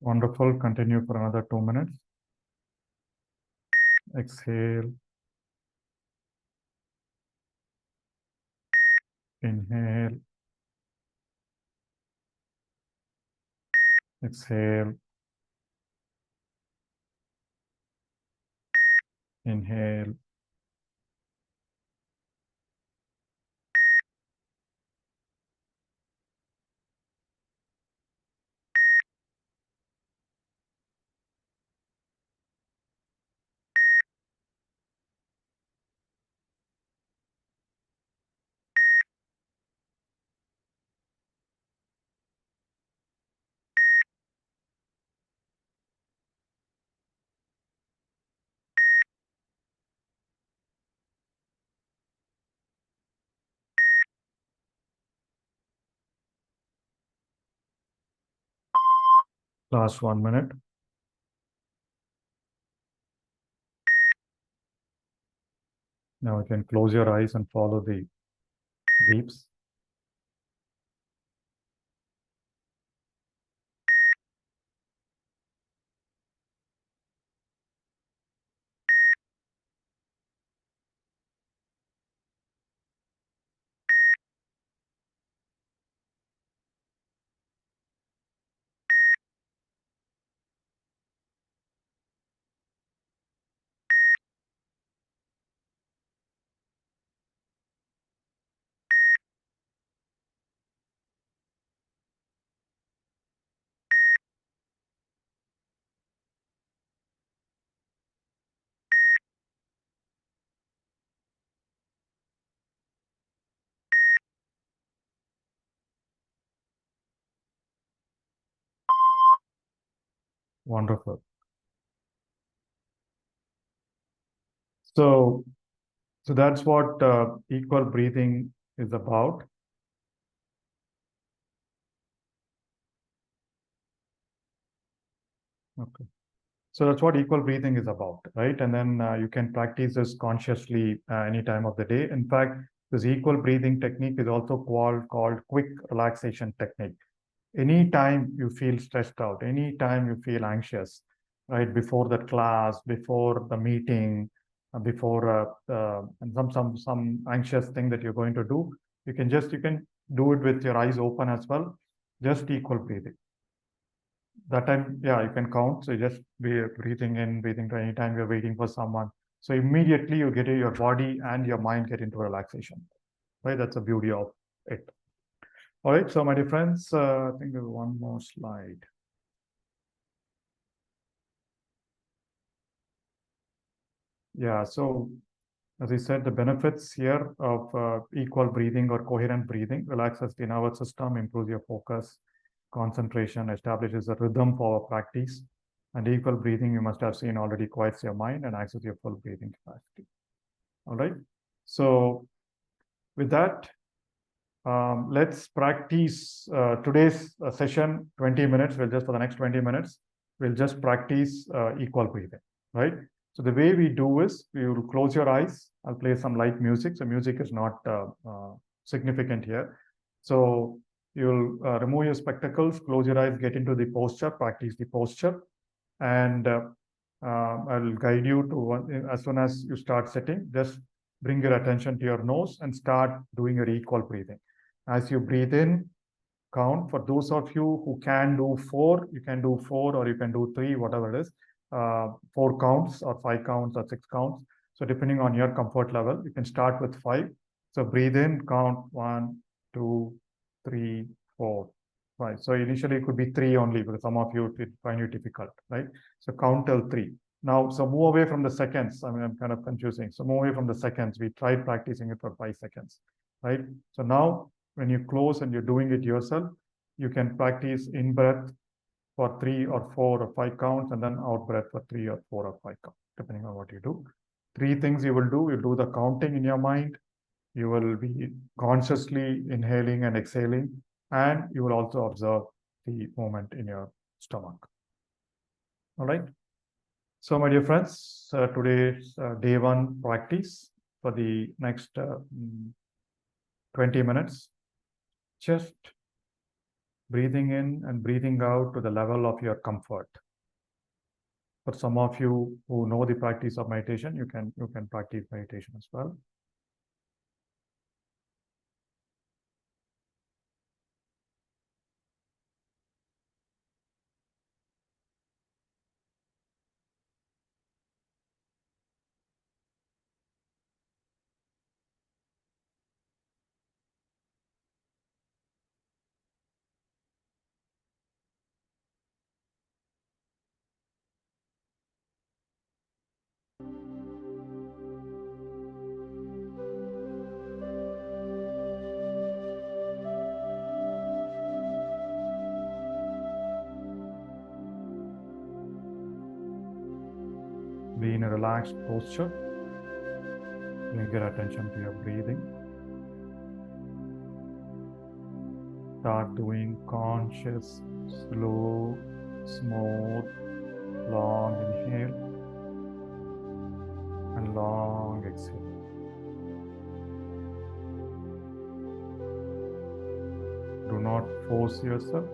Wonderful. Continue for another 2 minutes. Exhale. Inhale. Exhale. Inhale. Last 1 minute. Now you can close your eyes and follow the beeps. Wonderful. So that's what equal breathing is about. Okay. So that's what equal breathing is about, right? And then you can practice this consciously any time of the day. In fact, this equal breathing technique is also called quick relaxation technique. Anytime you feel stressed out, anytime you feel anxious, right? Before the class, before the meeting, before some anxious thing that you're going to do, you can do it with your eyes open as well. Just equal breathing. That time, yeah, you can count. So just be breathing in, breathing out anytime you're waiting for someone. So immediately you get your body and your mind get into relaxation, right? That's the beauty of it. All right. So my dear friends, I think there's one more slide. Yeah. So as I said, the benefits here of equal breathing or coherent breathing relaxes the nervous system, improves your focus, concentration, establishes a rhythm for our practice. And equal breathing, you must have seen already, quiets your mind and access your full breathing capacity. All right. So with that, let's practice today's session, 20 minutes. We'll just, for the next 20 minutes, we'll just practice equal breathing, right? So the way we do is, you will close your eyes. I'll play some light music. So music is not significant here. So you'll remove your spectacles, close your eyes, get into the posture, practice the posture. And I'll guide you to, as soon as you start sitting, just bring your attention to your nose and start doing your equal breathing. As you breathe in, count. For those of you who can do four, you can do four, or you can do three, whatever it is, four counts or five counts or six counts. So depending on your comfort level, you can start with five. So breathe in, count 1, 2, 3, 4, 5. So initially it could be three only, because some of you find it difficult, right? So count till three. Now, so move away from the seconds. I mean, I'm kind of confusing. So move away from the seconds. We tried practicing it for 5 seconds, right? So now when you close and you're doing it yourself, you can practice in breath for 3 or 4 or 5 counts, and then out breath for 3 or 4 or 5 counts, depending on what you do. Three things you will do. You do the counting in your mind. You will be consciously inhaling and exhaling, and you will also observe the movement in your stomach. All right. So, my dear friends, today's day one practice for the next 20 minutes. Just breathing in and breathing out to the level of your comfort. For some of you who know the practice of meditation, you can practice meditation as well. Be in a relaxed posture. Bring your attention to your breathing. Start doing conscious, slow Smooth, long inhale and long exhale. Do not force yourself.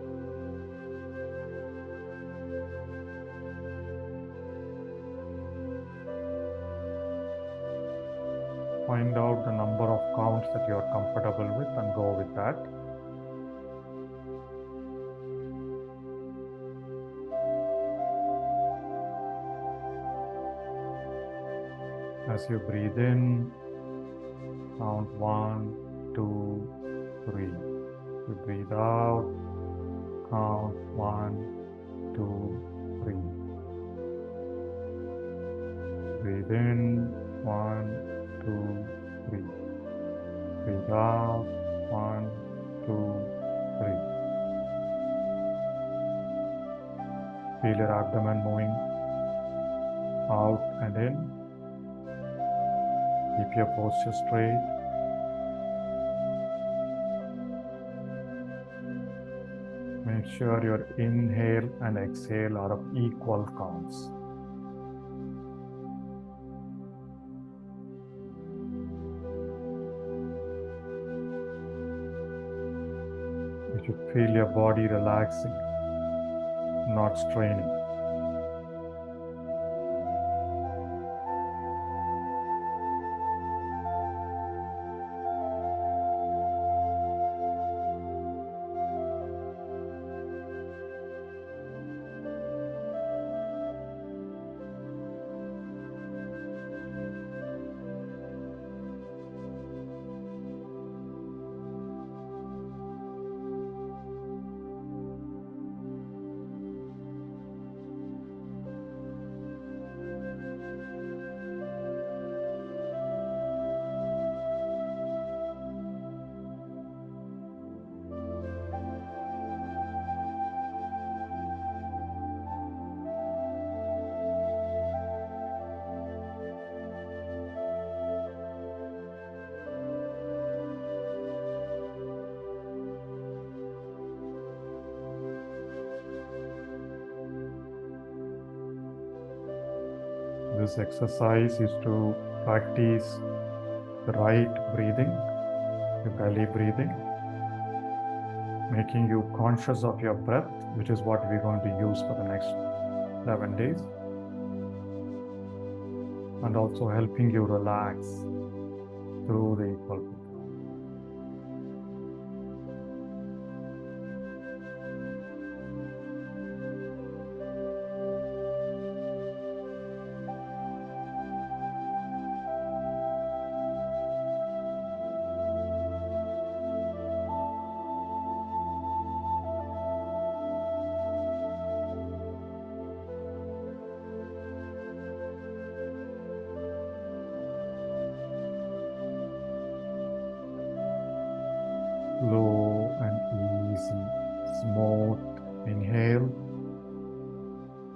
Find out the number of counts that you are comfortable with and go with that. As you breathe in, count 1, 2, 3. You breathe out, count 1, 2, 3. Breathe in, 1, 2, 3. Breathe out, 1, 2, 3. Feel your abdomen moving out and in. Keep your posture straight. Make sure your inhale and exhale are of equal counts. You should feel your body relaxing, not straining. This exercise is to practice the right breathing, the belly breathing, making you conscious of your breath, which is what we're going to use for the next 11 days, and also helping you relax through the equal breath. Slow and easy, smooth inhale,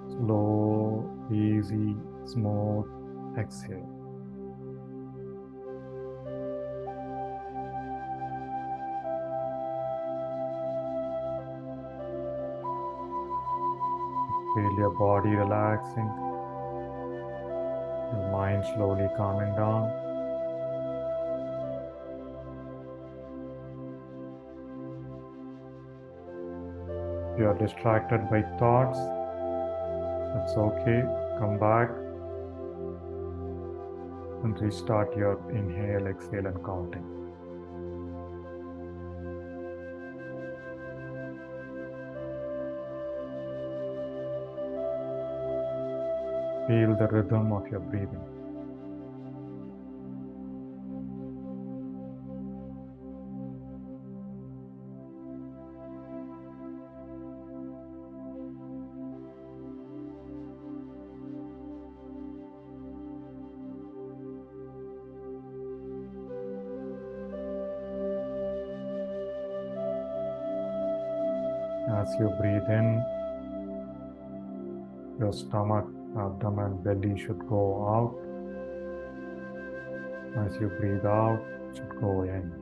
slow, easy, smooth exhale. Feel your body relaxing, your mind slowly calming down. If you are distracted by thoughts, that's okay. Come back and restart your inhale, exhale, and counting. Feel the rhythm of your breathing. As you breathe in, your stomach, abdomen, belly should go out. As you breathe out, it should go in.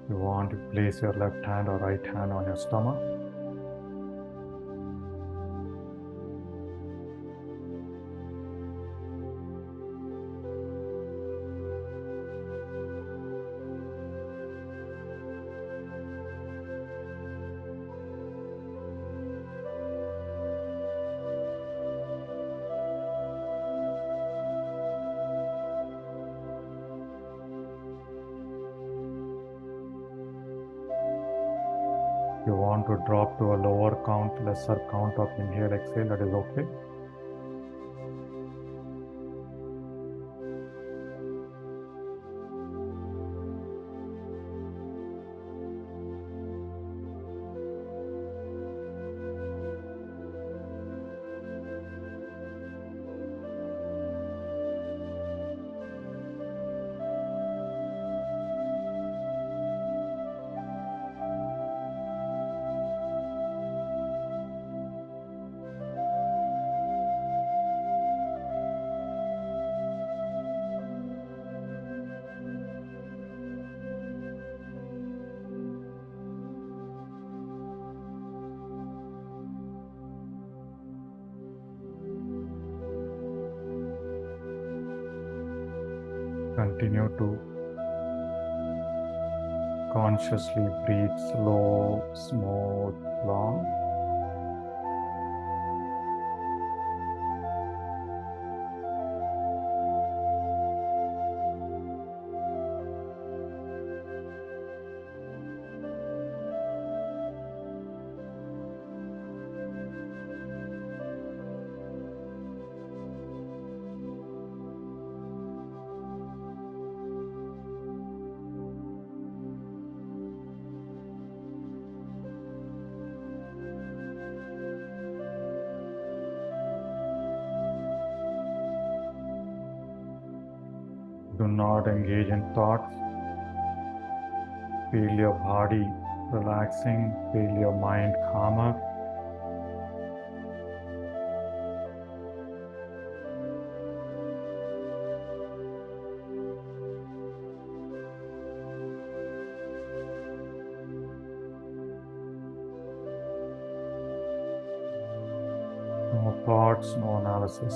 You want to place your left hand or right hand on your stomach. You want to drop to a lower count, lesser count of inhale, exhale, that is okay. Continue to consciously breathe slow, smooth, long. Do not engage in thoughts. Feel your body relaxing, feel your mind calmer. No thoughts, no analysis.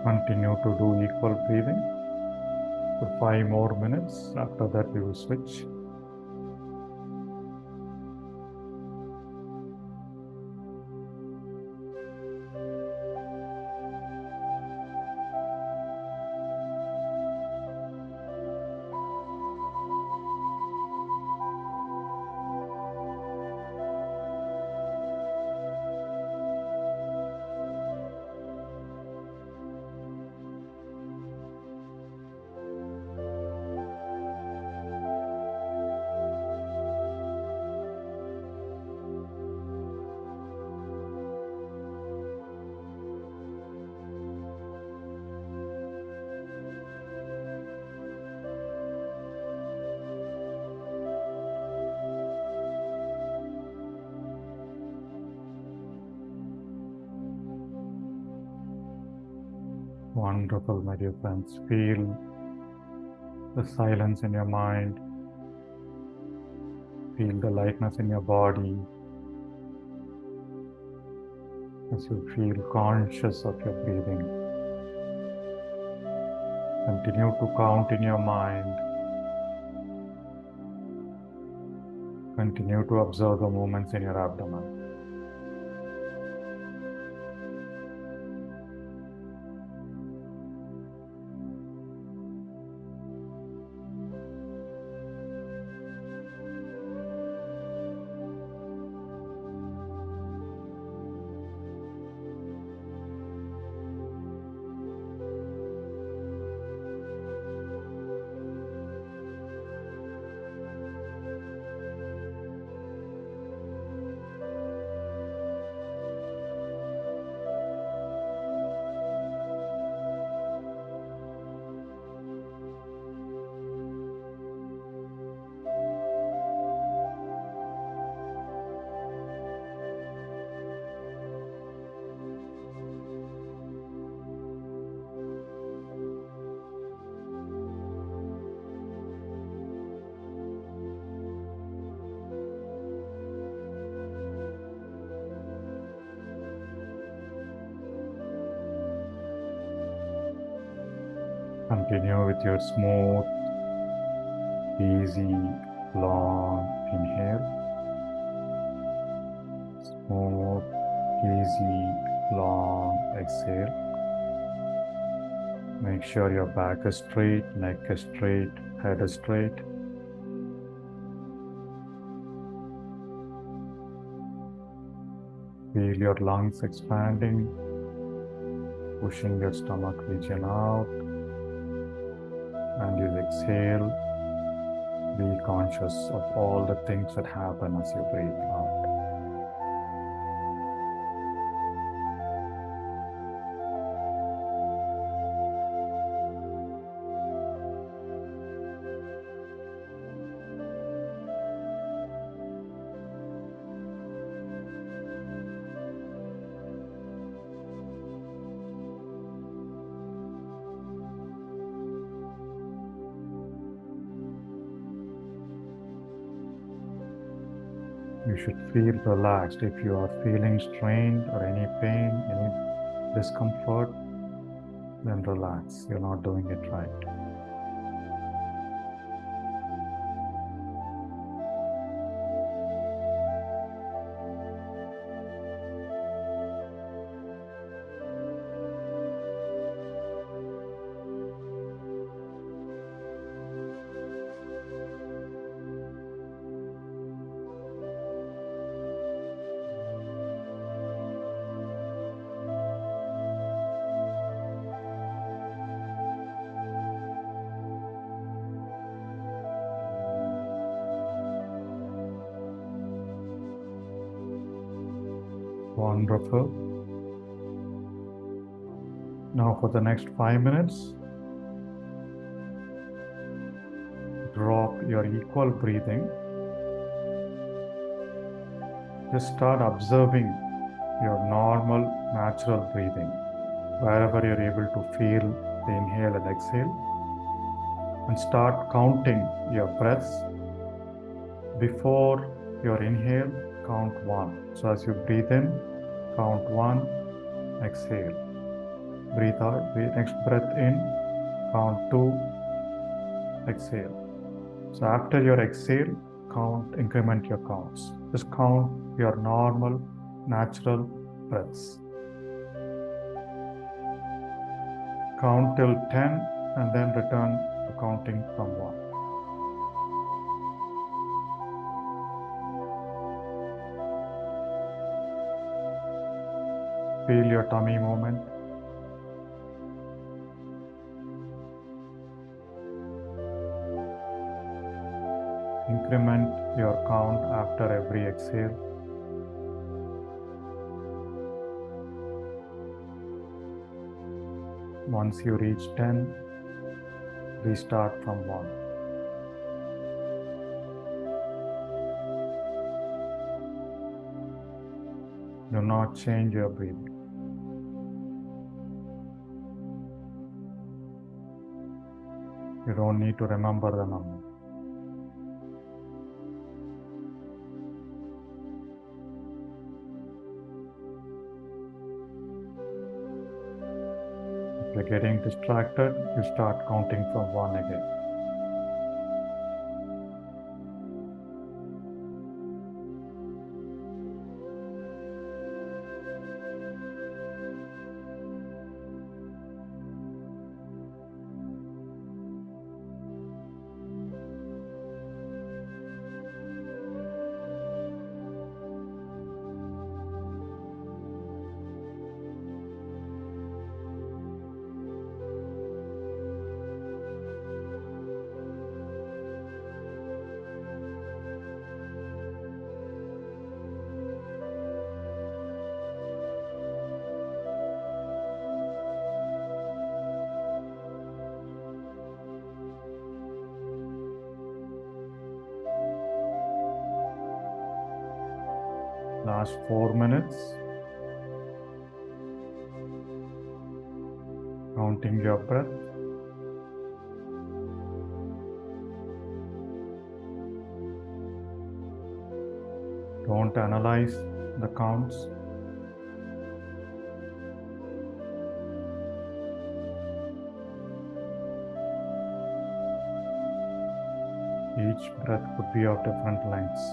Continue to do equal breathing for 5 more minutes. After that, we will switch. Wonderful, my dear friends. Feel the silence in your mind. Feel the lightness in your body as you feel conscious of your breathing. Continue to count in your mind. Continue to observe the movements in your abdomen. Continue with your smooth, easy, long inhale. Smooth, easy, long exhale. Make sure your back is straight, neck is straight, head is straight. Feel your lungs expanding, pushing your stomach region out. And you exhale. Be conscious of all the things that happen as you breathe out. You should feel relaxed. If you are feeling strained or any pain, any discomfort, then relax. You're not doing it right. Wonderful. Now for the next 5 minutes, drop your equal breathing. Just start observing your normal, natural breathing. Wherever you're able to feel the inhale and exhale. And start counting your breaths. Before your inhale, count 1. So as you breathe in, count 1, exhale. Breathe out, next breath in, count 2, exhale. So after your exhale, increment your counts. Just count your normal, natural breaths. Count till 10 and then return to counting from 1. Feel your tummy movement. Increment your count after every exhale. Once you reach 10, restart from 1. Do not change your breathing. You don't need to remember the number. If you're getting distracted, you start counting from 1 again. Last 4 minutes. Counting your breath. Don't analyze the counts. Each breath could be of different lengths.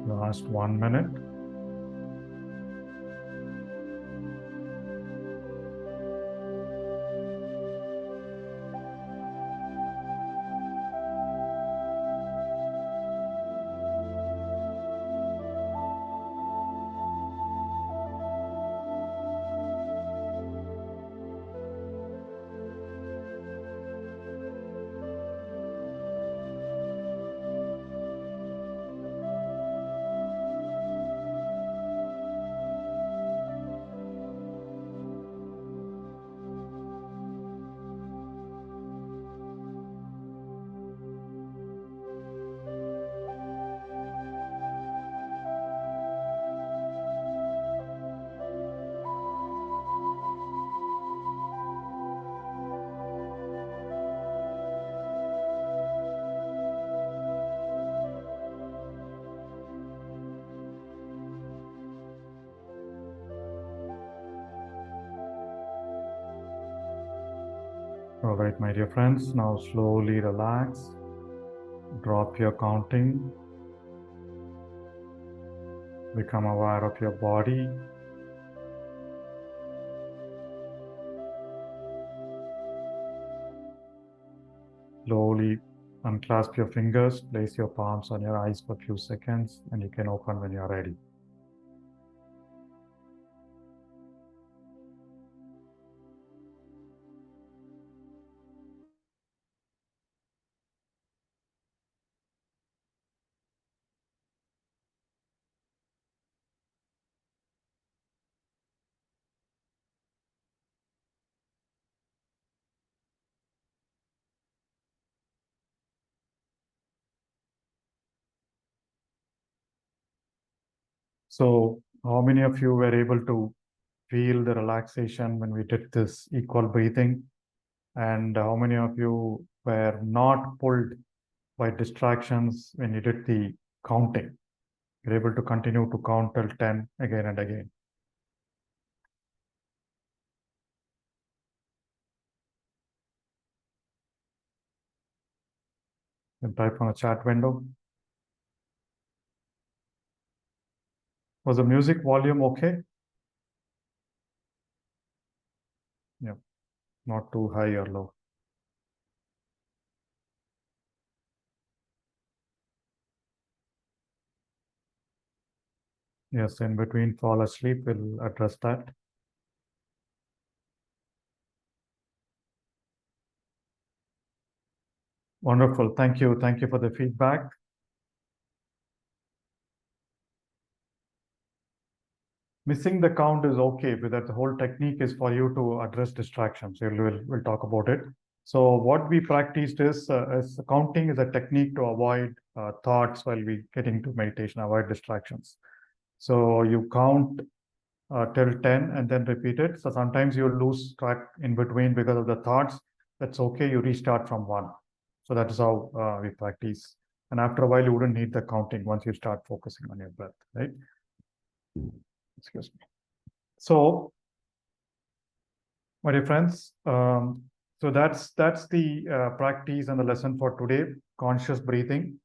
Last 1 minute. All right, my dear friends, now slowly relax. Drop your counting. Become aware of your body. Slowly unclasp your fingers, place your palms on your eyes for a few seconds, and you can open when you're ready. So, how many of you were able to feel the relaxation when we did this equal breathing? And how many of you were not pulled by distractions when you did the counting? You're able to continue to count till 10 again and again. You can type on the chat window. Was the music volume okay? Yeah, not too high or low. Yes, in between fall asleep, we'll address that. Wonderful. Thank you. Thank you for the feedback. . . . . . . . . . . . . . . . . . . . . . . . . . . . . . . . . . . . . . . . . . . . . . . . . . . . . . . . . . Missing the count is okay, but that the whole technique is for you to address distractions. We'll talk about it. So what we practiced is counting is a technique to avoid thoughts while we get into meditation, avoid distractions. So you count till 10 and then repeat it. So sometimes you lose track in between because of the thoughts. That's okay. You restart from 1. So that is how we practice. And after a while, you wouldn't need the counting once you start focusing on your breath, right? Excuse me. So, my dear friends, so that's the practice and the lesson for today. Conscious breathing.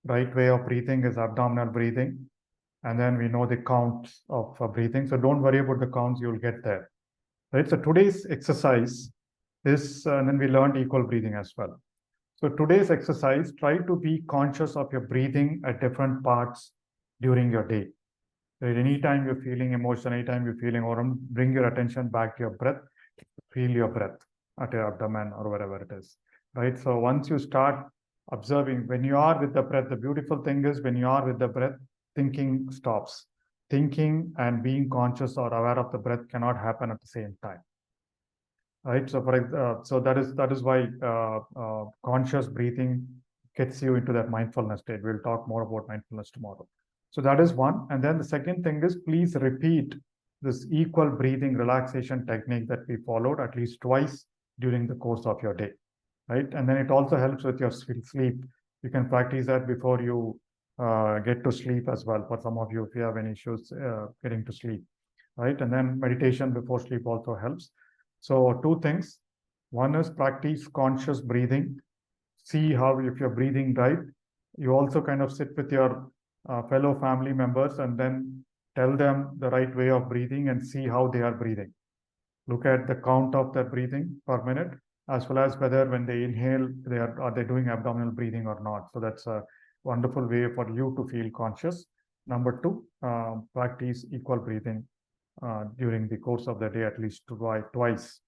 Right way of breathing is abdominal breathing. And then we know the counts of breathing. So don't worry about the counts, you'll get there. Right. So today's exercise is, and then we learned equal breathing as well. So today's exercise, try to be conscious of your breathing at different parts during your day. Right? Anytime you're feeling emotion, anytime you're feeling overwhelmed, bring your attention back to your breath. Feel your breath at your abdomen or wherever it is. Right. So once you start observing, when you are with the breath, the beautiful thing is when you are with the breath, thinking stops. Thinking and being conscious or aware of the breath cannot happen at the same time. Right. So so that is why conscious breathing gets you into that mindfulness state. We'll talk more about mindfulness tomorrow. So that is one. And then the second thing is, please repeat this equal breathing relaxation technique that we followed at least twice during the course of your day. Right. And then it also helps with your sleep. You can practice that before you get to sleep as well. For some of you, if you have any issues getting to sleep. Right. And then meditation before sleep also helps. So 2 things. One is practice conscious breathing. See how, if you're breathing right, you also kind of sit with your fellow family members and then tell them the right way of breathing and see how they are breathing. Look at the count of their breathing per minute, as well as whether when they inhale, are they doing abdominal breathing or not. So that's a wonderful way for you to feel conscious. Number 2, practice equal breathing during the course of the day, at least twice,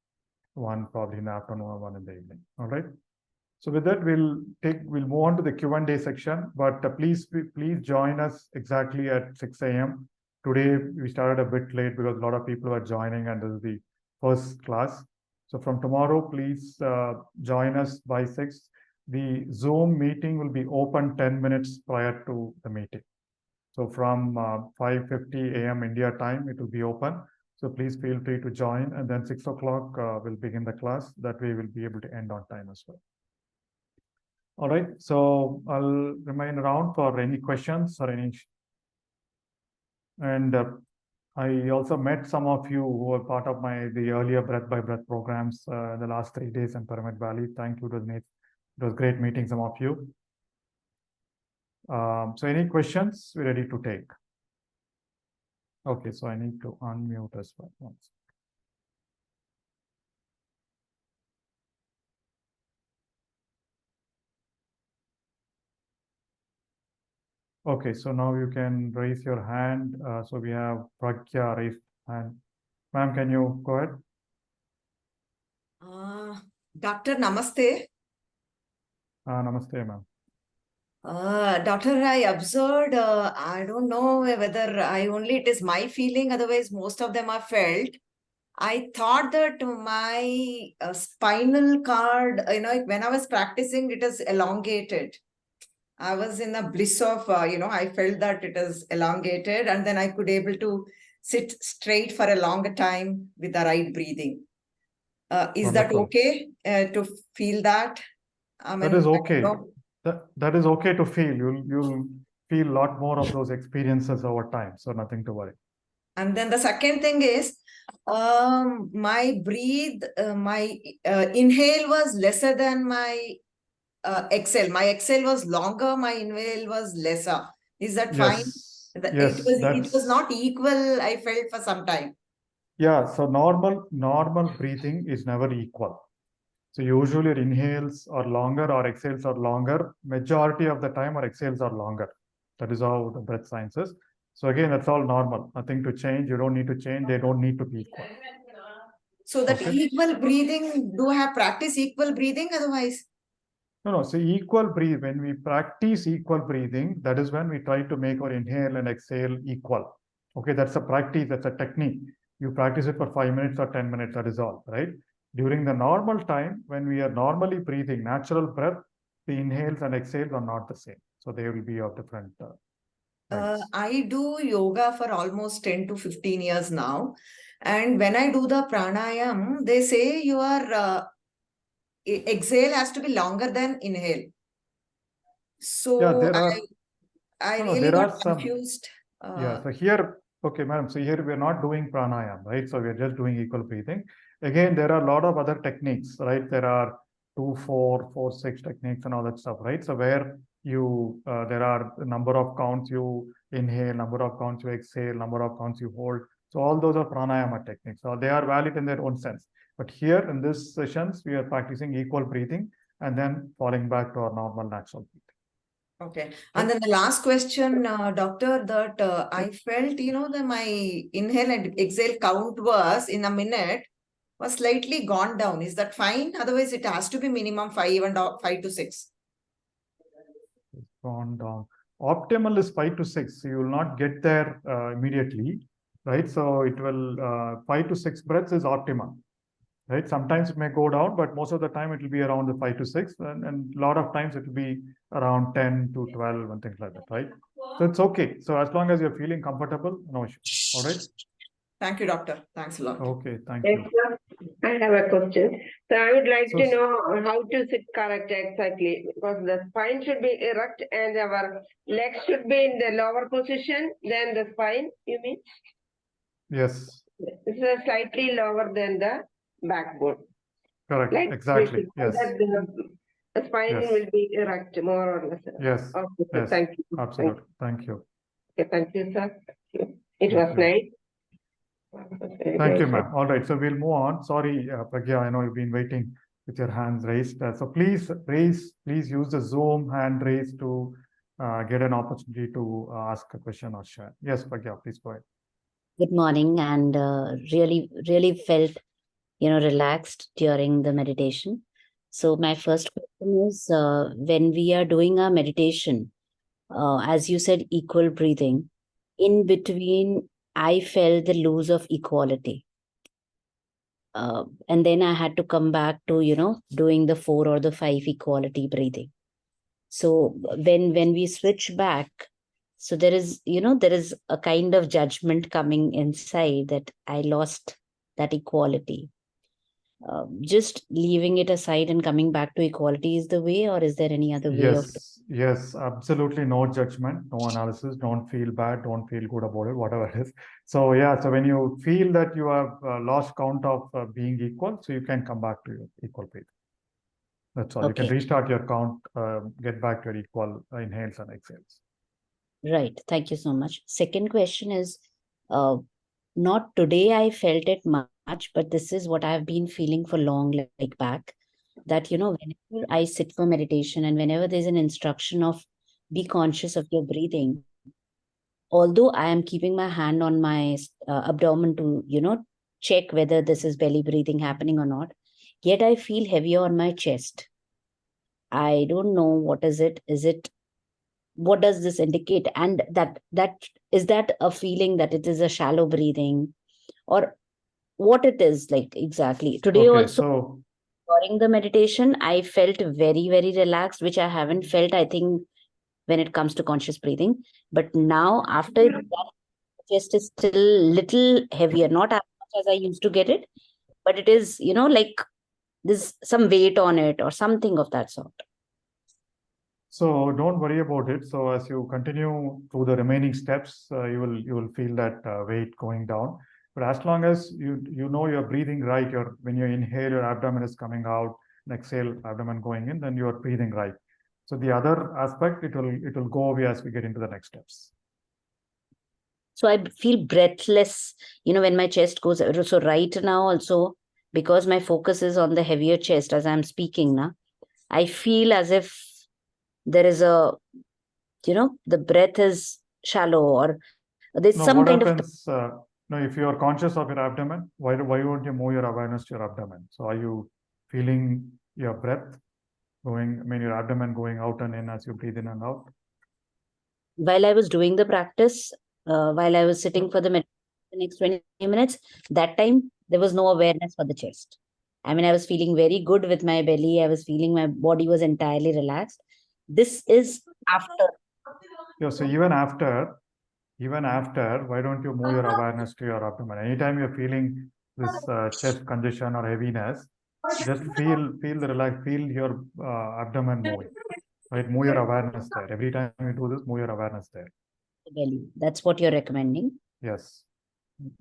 one probably in the afternoon or one in the evening. All right. So with that, we'll move on to the Q&A section, but please join us exactly at 6 a.m. Today, we started a bit late because a lot of people are joining and this is the first class. So from tomorrow, please join us by 6. The Zoom meeting will be open 10 minutes prior to the meeting. So from 5:50 a.m. India time, it will be open. So please feel free to join. And then 6 o'clock, we'll begin the class. That way we'll be able to end on time as well. All right. So I'll remain around for any questions or any. And I also met some of you who were part of the earlier breath by breath programs the last 3 days in Pyramid Valley. Thank you. It was great meeting some of you. So any questions we're ready to take? Okay, so I need to unmute as well once. Okay, so now you can raise your hand. So we have Pragya raised hand. Ma'am, can you go ahead? Doctor, namaste. Namaste, ma'am. Doctor, I observed, I don't know whether it is my feeling, otherwise most of them are felt. I thought that my spinal cord, when I was practicing, it is elongated. I was in a bliss of, I felt that it is elongated and then I could able to sit straight for a longer time with the right breathing. Is that okay to feel that? I mean, that is okay. That is okay to feel. You'll feel a lot more of those experiences over time. So nothing to worry. And then the second thing is, my inhale was lesser than my exhale. My exhale was longer. My inhale was lesser. Is that fine? Yes, it was not equal. I felt for some time. Yeah. So normal breathing is never equal. So usually your inhales are longer or exhales are longer. Majority of the time our exhales are longer. That is how the breath science is. So again, that's all normal. Nothing to change. You don't need to change. They don't need to be equal. So that equal breathing, do I have practice equal breathing otherwise? No. So equal breathe, when we practice equal breathing, that is when we try to make our inhale and exhale equal. Okay, that's a practice, that's a technique. You practice it for 5 minutes or 10 minutes, that is all, right? During the normal time, when we are normally breathing, natural breath, the inhales and exhales are not the same. So they will be of different rates. I do yoga for almost 10 to 15 years now. And when I do the pranayam, they say your exhale has to be longer than inhale. Yeah, So there are, I no, no, really there are got some, confused. yeah, so here, okay, madam, so here we are not doing pranayam, right? So we are just doing equal breathing. Again, there are a lot of other techniques, right? There are 2, 4, 4, 6 techniques and all that stuff, right? So where you, there are a number of counts you inhale, number of counts you exhale, number of counts you hold. So all those are pranayama techniques. So they are valid in their own sense. But here in this sessions, we are practicing equal breathing and then falling back to our normal natural breathing. Okay. And then the last question, doctor, that I felt, that my inhale and exhale count was in a minute was slightly gone down. Is that fine? Otherwise, it has to be minimum 5 to 6. It's gone down. Optimal is 5 to 6. So you will not get there immediately, right? So it will 5 to 6 breaths is optimal, right? Sometimes it may go down, but most of the time it will be around the 5 to 6, and a lot of times it will be around 10 to 12 and things like that, right? So it's okay. So as long as you're feeling comfortable, no issue. All right. Thank you, doctor. Thanks a lot. Okay, thank Yes, you. sir. I have a question. So I would like So- to know how to sit correct exactly, because the spine should be erect and our legs should be in the lower position than the spine, you mean? Yes, This is slightly lower than the backbone. correct. Like Exactly. Yes. The spine Yes. will be erect more or less. Yes. Okay, sir. Yes. Thank you. Absolutely. Thank you. Okay, thank you, sir. It Thank was you. nice. Thank you, ma'am. All right, so we'll move on. Sorry, Pragya, I know you've been waiting with your hands raised. So please use the Zoom hand raise to get an opportunity to ask a question or share. Yes, Pragya, please go ahead. Good morning, and really felt, relaxed during the meditation. So my first question is, when we are doing our meditation, as you said, equal breathing, in between, I felt the lose of equality. And then I had to come back to, doing the 4 or the 5 equality breathing. So when we switch back, so there is a kind of judgment coming inside that I lost that equality. Just leaving it aside and coming back to equality is the way, or is there any other way of? Yes, absolutely no judgment, no analysis. Don't feel bad, don't feel good about it, whatever it is. So yeah, so when you feel that you have lost count of being equal, so you can come back to your equal breathing. That's all. You can Okay. restart your count, get back to your equal inhales and exhales. Right. Thank you so much. Second question is, not today I felt it much, but this is what I've been feeling for long, like back, that, whenever I sit for meditation and whenever there's an instruction of be conscious of your breathing, although I am keeping my hand on my abdomen to, check whether this is belly breathing happening or not, yet I feel heavier on my chest. I don't know what is it. What does this indicate? And that is that a feeling that it is a shallow breathing, or what it is like exactly? Today Okay, also so during the meditation, I felt very, very relaxed, which I haven't felt, I think, when it comes to conscious breathing. But now after that, chest is still little heavier, not as much as I used to get it, but it is, like there's some weight on it or something of that sort. So don't worry about it. So as you continue through the remaining steps, you will feel that weight going down. But as long as you know you're breathing right, when you inhale, your abdomen is coming out, and exhale, abdomen going in, then you are breathing right. So the other aspect, it will go away as we get into the next steps. So I feel breathless, when my chest goes. So right now also, because my focus is on the heavier chest as I'm speaking now, I feel as if there is the breath is shallow, or there's some what kind happens, no, if you are conscious of your abdomen, why won't you move your awareness to your abdomen? So are you feeling your breath going, your abdomen going out and in as you breathe in and out? while I was doing the practice, while I was sitting for the next 20 minutes, that time there was no awareness for the chest. I mean, I was feeling very good with my belly. I was feeling my body was entirely relaxed. This is after. Yeah, so even after, why don't you move your awareness to your abdomen? Anytime you're feeling this chest congestion or heaviness, just feel the relax, feel your abdomen moving, right? Move your awareness there. Every time you do this, move your awareness there. The belly. That's what you're recommending. Yes.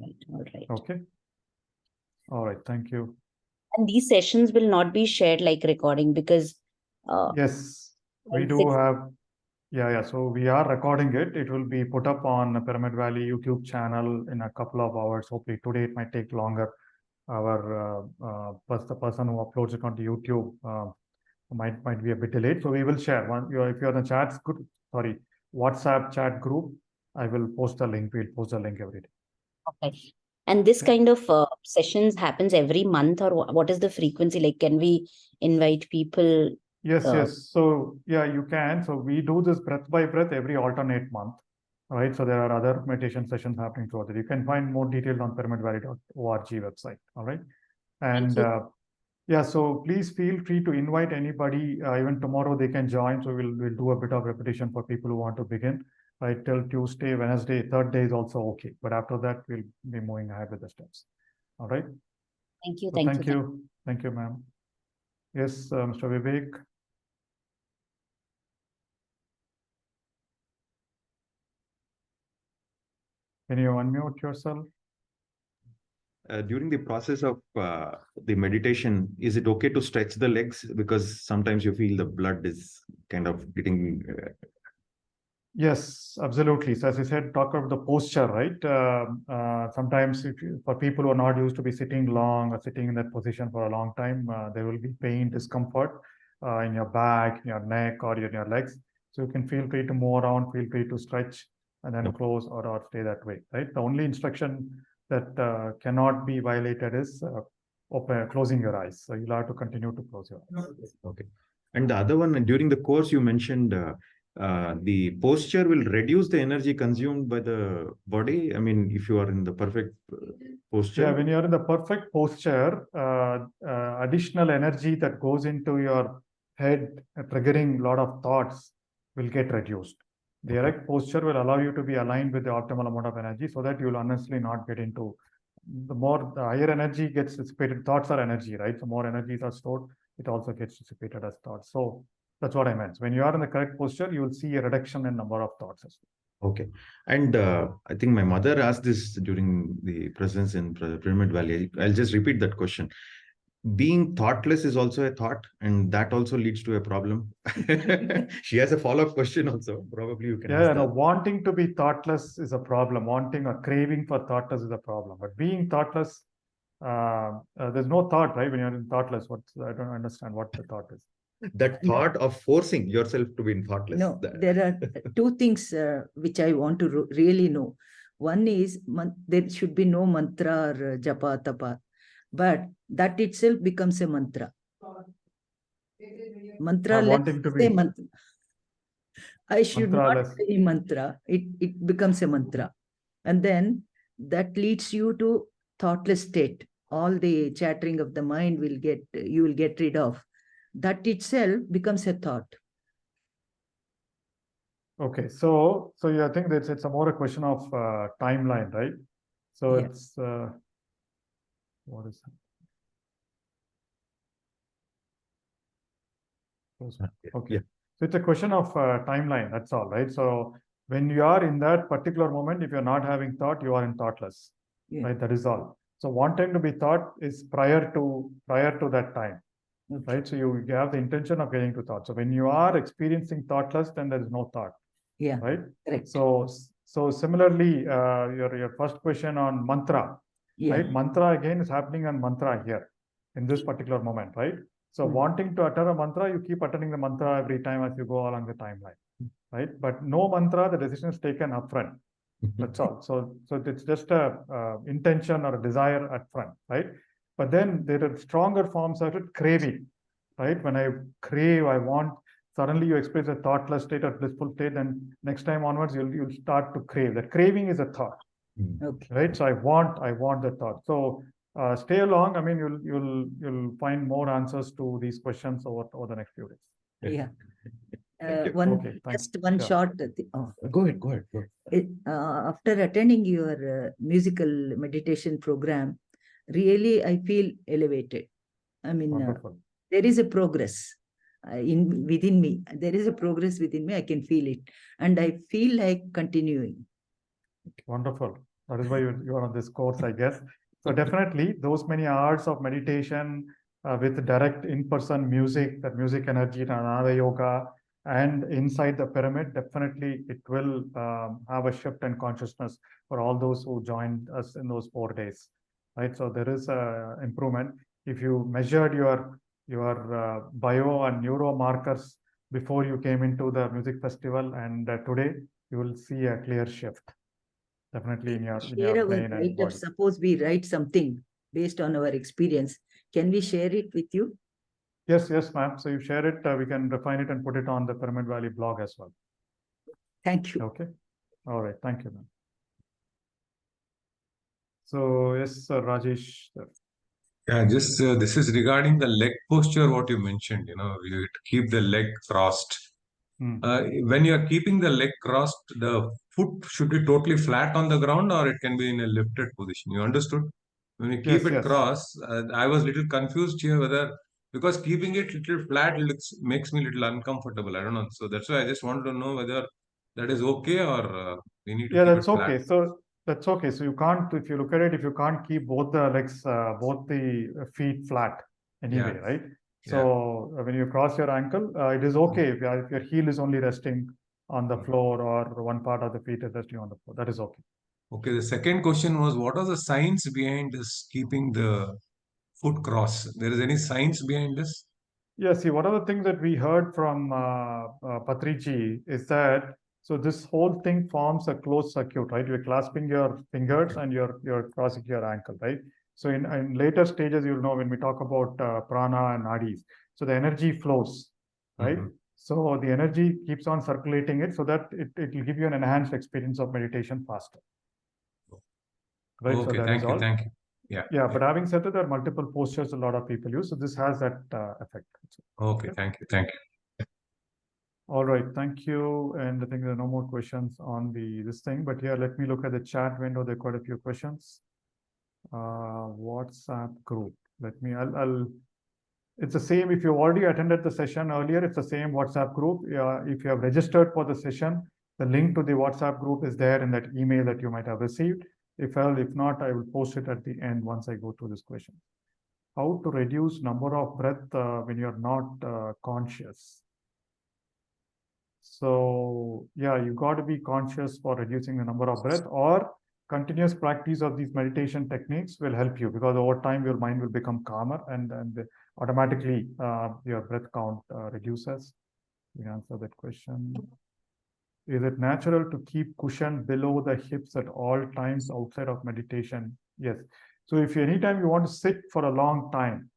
Right. All right. Okay. All right. Thank you. And these sessions will not be shared like recording because yes, we do have. Yeah. So we are recording it. It will be put up on Pyramid Valley YouTube channel in a couple of hours. Hopefully today it might take longer. The person who uploads it onto YouTube might be a bit delayed. So we will share if you're in the chats group, WhatsApp chat group, I will post the link. We'll post the link every day. Okay. And this kind of sessions happens every month, or what is the frequency? Like, can we invite people? Yes. So yeah, you can. So we do this breath by breath every alternate month. Right. So there are other meditation sessions happening throughout it. You can find more details on pyramidvalley.org website. All right. And yeah, so please feel free to invite anybody. Even tomorrow they can join. So we'll do a bit of repetition for people who want to begin. Right, till Tuesday, Wednesday, third day is also okay. But after that, we'll be moving ahead with the steps. All right. Thank you. So thank you, ma'am. Yes, Mr. Vivek. Can you unmute yourself? During the process of the meditation, is it okay to stretch the legs? Because sometimes you feel the blood is kind of getting... Yes, absolutely. So as I said, talk about the posture, right? Sometimes for people who are not used to be sitting long or sitting in that position for a long time, there will be pain, discomfort in your back, in your neck, or in your legs. So you can feel free to move around, feel free to stretch and then close or stay that way, right? The only instruction that cannot be violated is closing your eyes. So you'll have to continue to close your eyes. Okay. And the other one, during the course, you mentioned the posture will reduce the energy consumed by the body. I mean, if you are in the perfect posture. Yeah, when you're in the perfect posture, additional energy that goes into your head, triggering a lot of thoughts, will get reduced. The erect posture will allow you to be aligned with the optimal amount of energy so that you will honestly not get into the higher energy gets dissipated. Thoughts are energy, right? So more energies are stored, it also gets dissipated as thoughts. So that's what I meant. When you are in the correct posture, you will see a reduction in number of thoughts as well. Okay. And I think my mother asked this during the presence in Pyramid Valley. I'll just repeat that question. Being thoughtless is also a thought, and that also leads to a problem. She has a follow-up question also. Probably you can ask that. Wanting to be thoughtless is a problem. Wanting or craving for thoughtless is a problem. But being thoughtless, there's no thought, right? When you're in thoughtless, I don't understand what the thought is. That thought of forcing yourself to be thoughtless. No, there are two things which I want to really know. One is there should be no mantra or japa tapa, but that itself becomes a mantra. Mantra mantra. I should not say mantra. It becomes a mantra, and then that leads you to thoughtless state. All the chattering of the mind you will get rid of. That itself becomes a thought. Okay, so I think that it's more a question of timeline, right? So it's what is that? Okay, yeah. So it's a question of timeline. That's all, right? So when you are in that particular moment, if you're not having thought, you are in thoughtless, right? That is all. So wanting to be thought is prior to that time. Okay. Right, so you have the intention of getting to thought. So when you are experiencing thoughtless, then there is no thought. Yeah. Right. Correct. So similarly, your first question on mantra, right? Mantra again is happening on mantra here in this particular moment, right? So wanting to utter a mantra, you keep uttering the mantra every time as you go along the timeline, right? But no mantra, the decision is taken upfront. That's all. So it's just a intention or a desire at front, right? But then there are stronger forms of it, craving, right? When I crave, I want suddenly you experience a thoughtless state or blissful state, then next time onwards, you'll start to crave. That craving is a thought, Okay. right? So I want the thought. So stay along. I mean, you'll find more answers to these questions over the next few days. Yeah. Thank you. Okay, thanks. Just one Yeah. short. Go ahead. After attending your musical meditation program, really I feel elevated. I mean, Wonderful. there is a progress within me. There is a progress within me. I can feel it, and I feel like continuing. Wonderful. That is why you are on this course, I guess. So definitely those many hours of meditation with direct in-person music, that music energy, and another yoga, and inside the pyramid, definitely it will have a shift in consciousness for all those who joined us in those 4 days, right? So there is a improvement. If you measured your bio and neuro markers before you came into the music festival and today, you will see a clear shift. Definitely in your brain and body. Suppose we write something based on our experience. Can we share it with you? Yes, ma'am. So you share it, we can refine it and put it on the Pyramid Valley blog as well. Thank you. Okay. All right. Thank you, ma'am. So yes, Rajesh. Yeah, just this is regarding the leg posture, what you mentioned, you keep the leg crossed. When you are keeping the leg crossed, the foot should be totally flat on the ground or it can be in a lifted position. You understood? When you keep it crossed, I was a little confused here whether, because keeping it little flat makes me a little uncomfortable. I don't know. So that's why I just wanted to know whether that is okay or we need to keep that's it flat. okay. So that's okay. So you can't, if you look at it, if you can't keep both the legs, both the feet flat anyway, right? So when you cross your ankle, it is okay if your heel is only resting on the floor or one part of the feet is resting on the floor. That is okay. Okay, the second question was, what are the science behind this keeping the foot cross? There is any science behind this? Yeah, see, one of the things that we heard from Patriji is that, so this whole thing forms a closed circuit, right? You're clasping your fingers and you're crossing your ankle, right? So in later stages, you'll know when we talk about prana and nadis, so the energy flows, right? So the energy keeps on circulating it so that it will give you an enhanced experience of meditation faster. Right? Okay, so thank you. Yeah, but having said that, there are multiple postures a lot of people use, so this has that effect. Okay, thank you. All right, thank you. And I think there are no more questions on this thing, but here, let me look at the chat window. There are quite a few questions. WhatsApp group. It's the same. If you already attended the session earlier, it's the same WhatsApp group. If you have registered for the session, the link to the WhatsApp group is there in that email that you might have received. If not, I will post it at the end once I go through this question. How to reduce number of breath when you're not conscious? So yeah, you got to be conscious for reducing the number of breath, or continuous practice of these meditation techniques will help you, because over time your mind will become calmer and automatically your breath count reduces. We answer that question. Is it natural to keep cushion below the hips at all times outside of meditation? Yes. So if anytime you want to sit for a long time,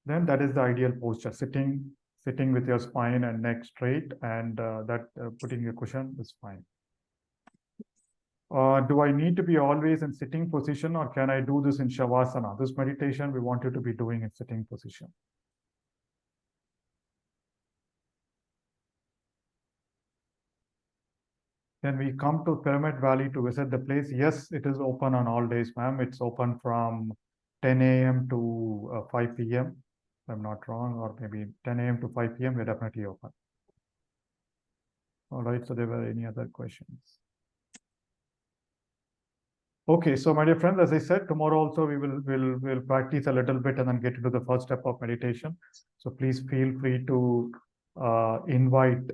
then that is the ideal posture. Sitting with your spine and neck straight, and putting your cushion is fine. Do I need to be always in sitting position, or can I do this in Shavasana? This meditation we want you to be doing in sitting position. Then we come to Pyramid Valley to visit the place. Yes, it is open on all days, ma'am. It's open from 10 a.m. to 5 p.m. if I'm not wrong, or maybe 10 a.m. to 5 p.m. We're definitely open. All right, so there were any other questions? Okay, so my dear friends, as I said, tomorrow also we'll practice a little bit and then get into the first step of meditation. So please feel free to invite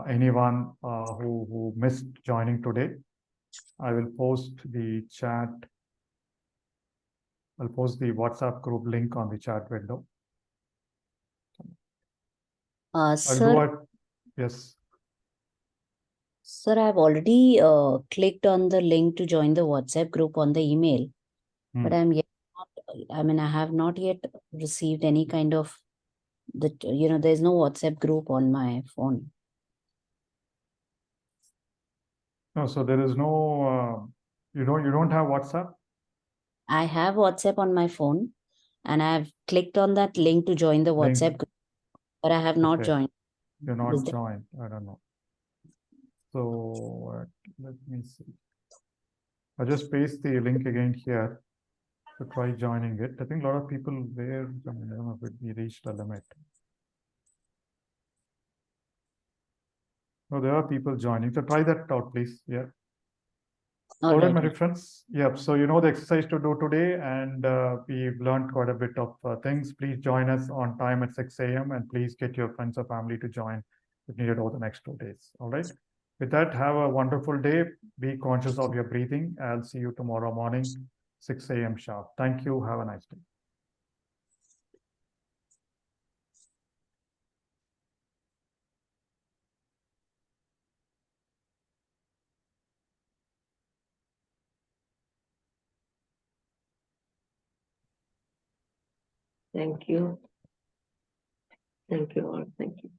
anyone who missed joining today. I will post the chat. I'll post the WhatsApp group link on the chat window. Sir, yes. Sir, I've already clicked on the link to join the WhatsApp group on the email, but I have not yet received any kind of that, there's no WhatsApp group on my phone. No, so there is no, you don't have WhatsApp? I have WhatsApp on my phone and I've clicked on that link to join the Link. WhatsApp group, but I have not Okay. joined. You're Is not that- joined. I don't know. So let me see. I'll just paste the link again here to try joining it. I think a lot of people were, I don't know if we reached the limit. No, there are people joining. So try that out, please. Yeah. All right, my dear friends. Yep. So you know the exercise to do today, and we've learned quite a bit of things. Please join us on time at 6 a.m. and please get your friends or family to join if needed over the next 2 days. All right. With that, have a wonderful day. Be conscious of your breathing. I'll see you tomorrow morning, 6 a.m. sharp. Thank you. Have a nice day. Thank you. Thank you all. Thank you.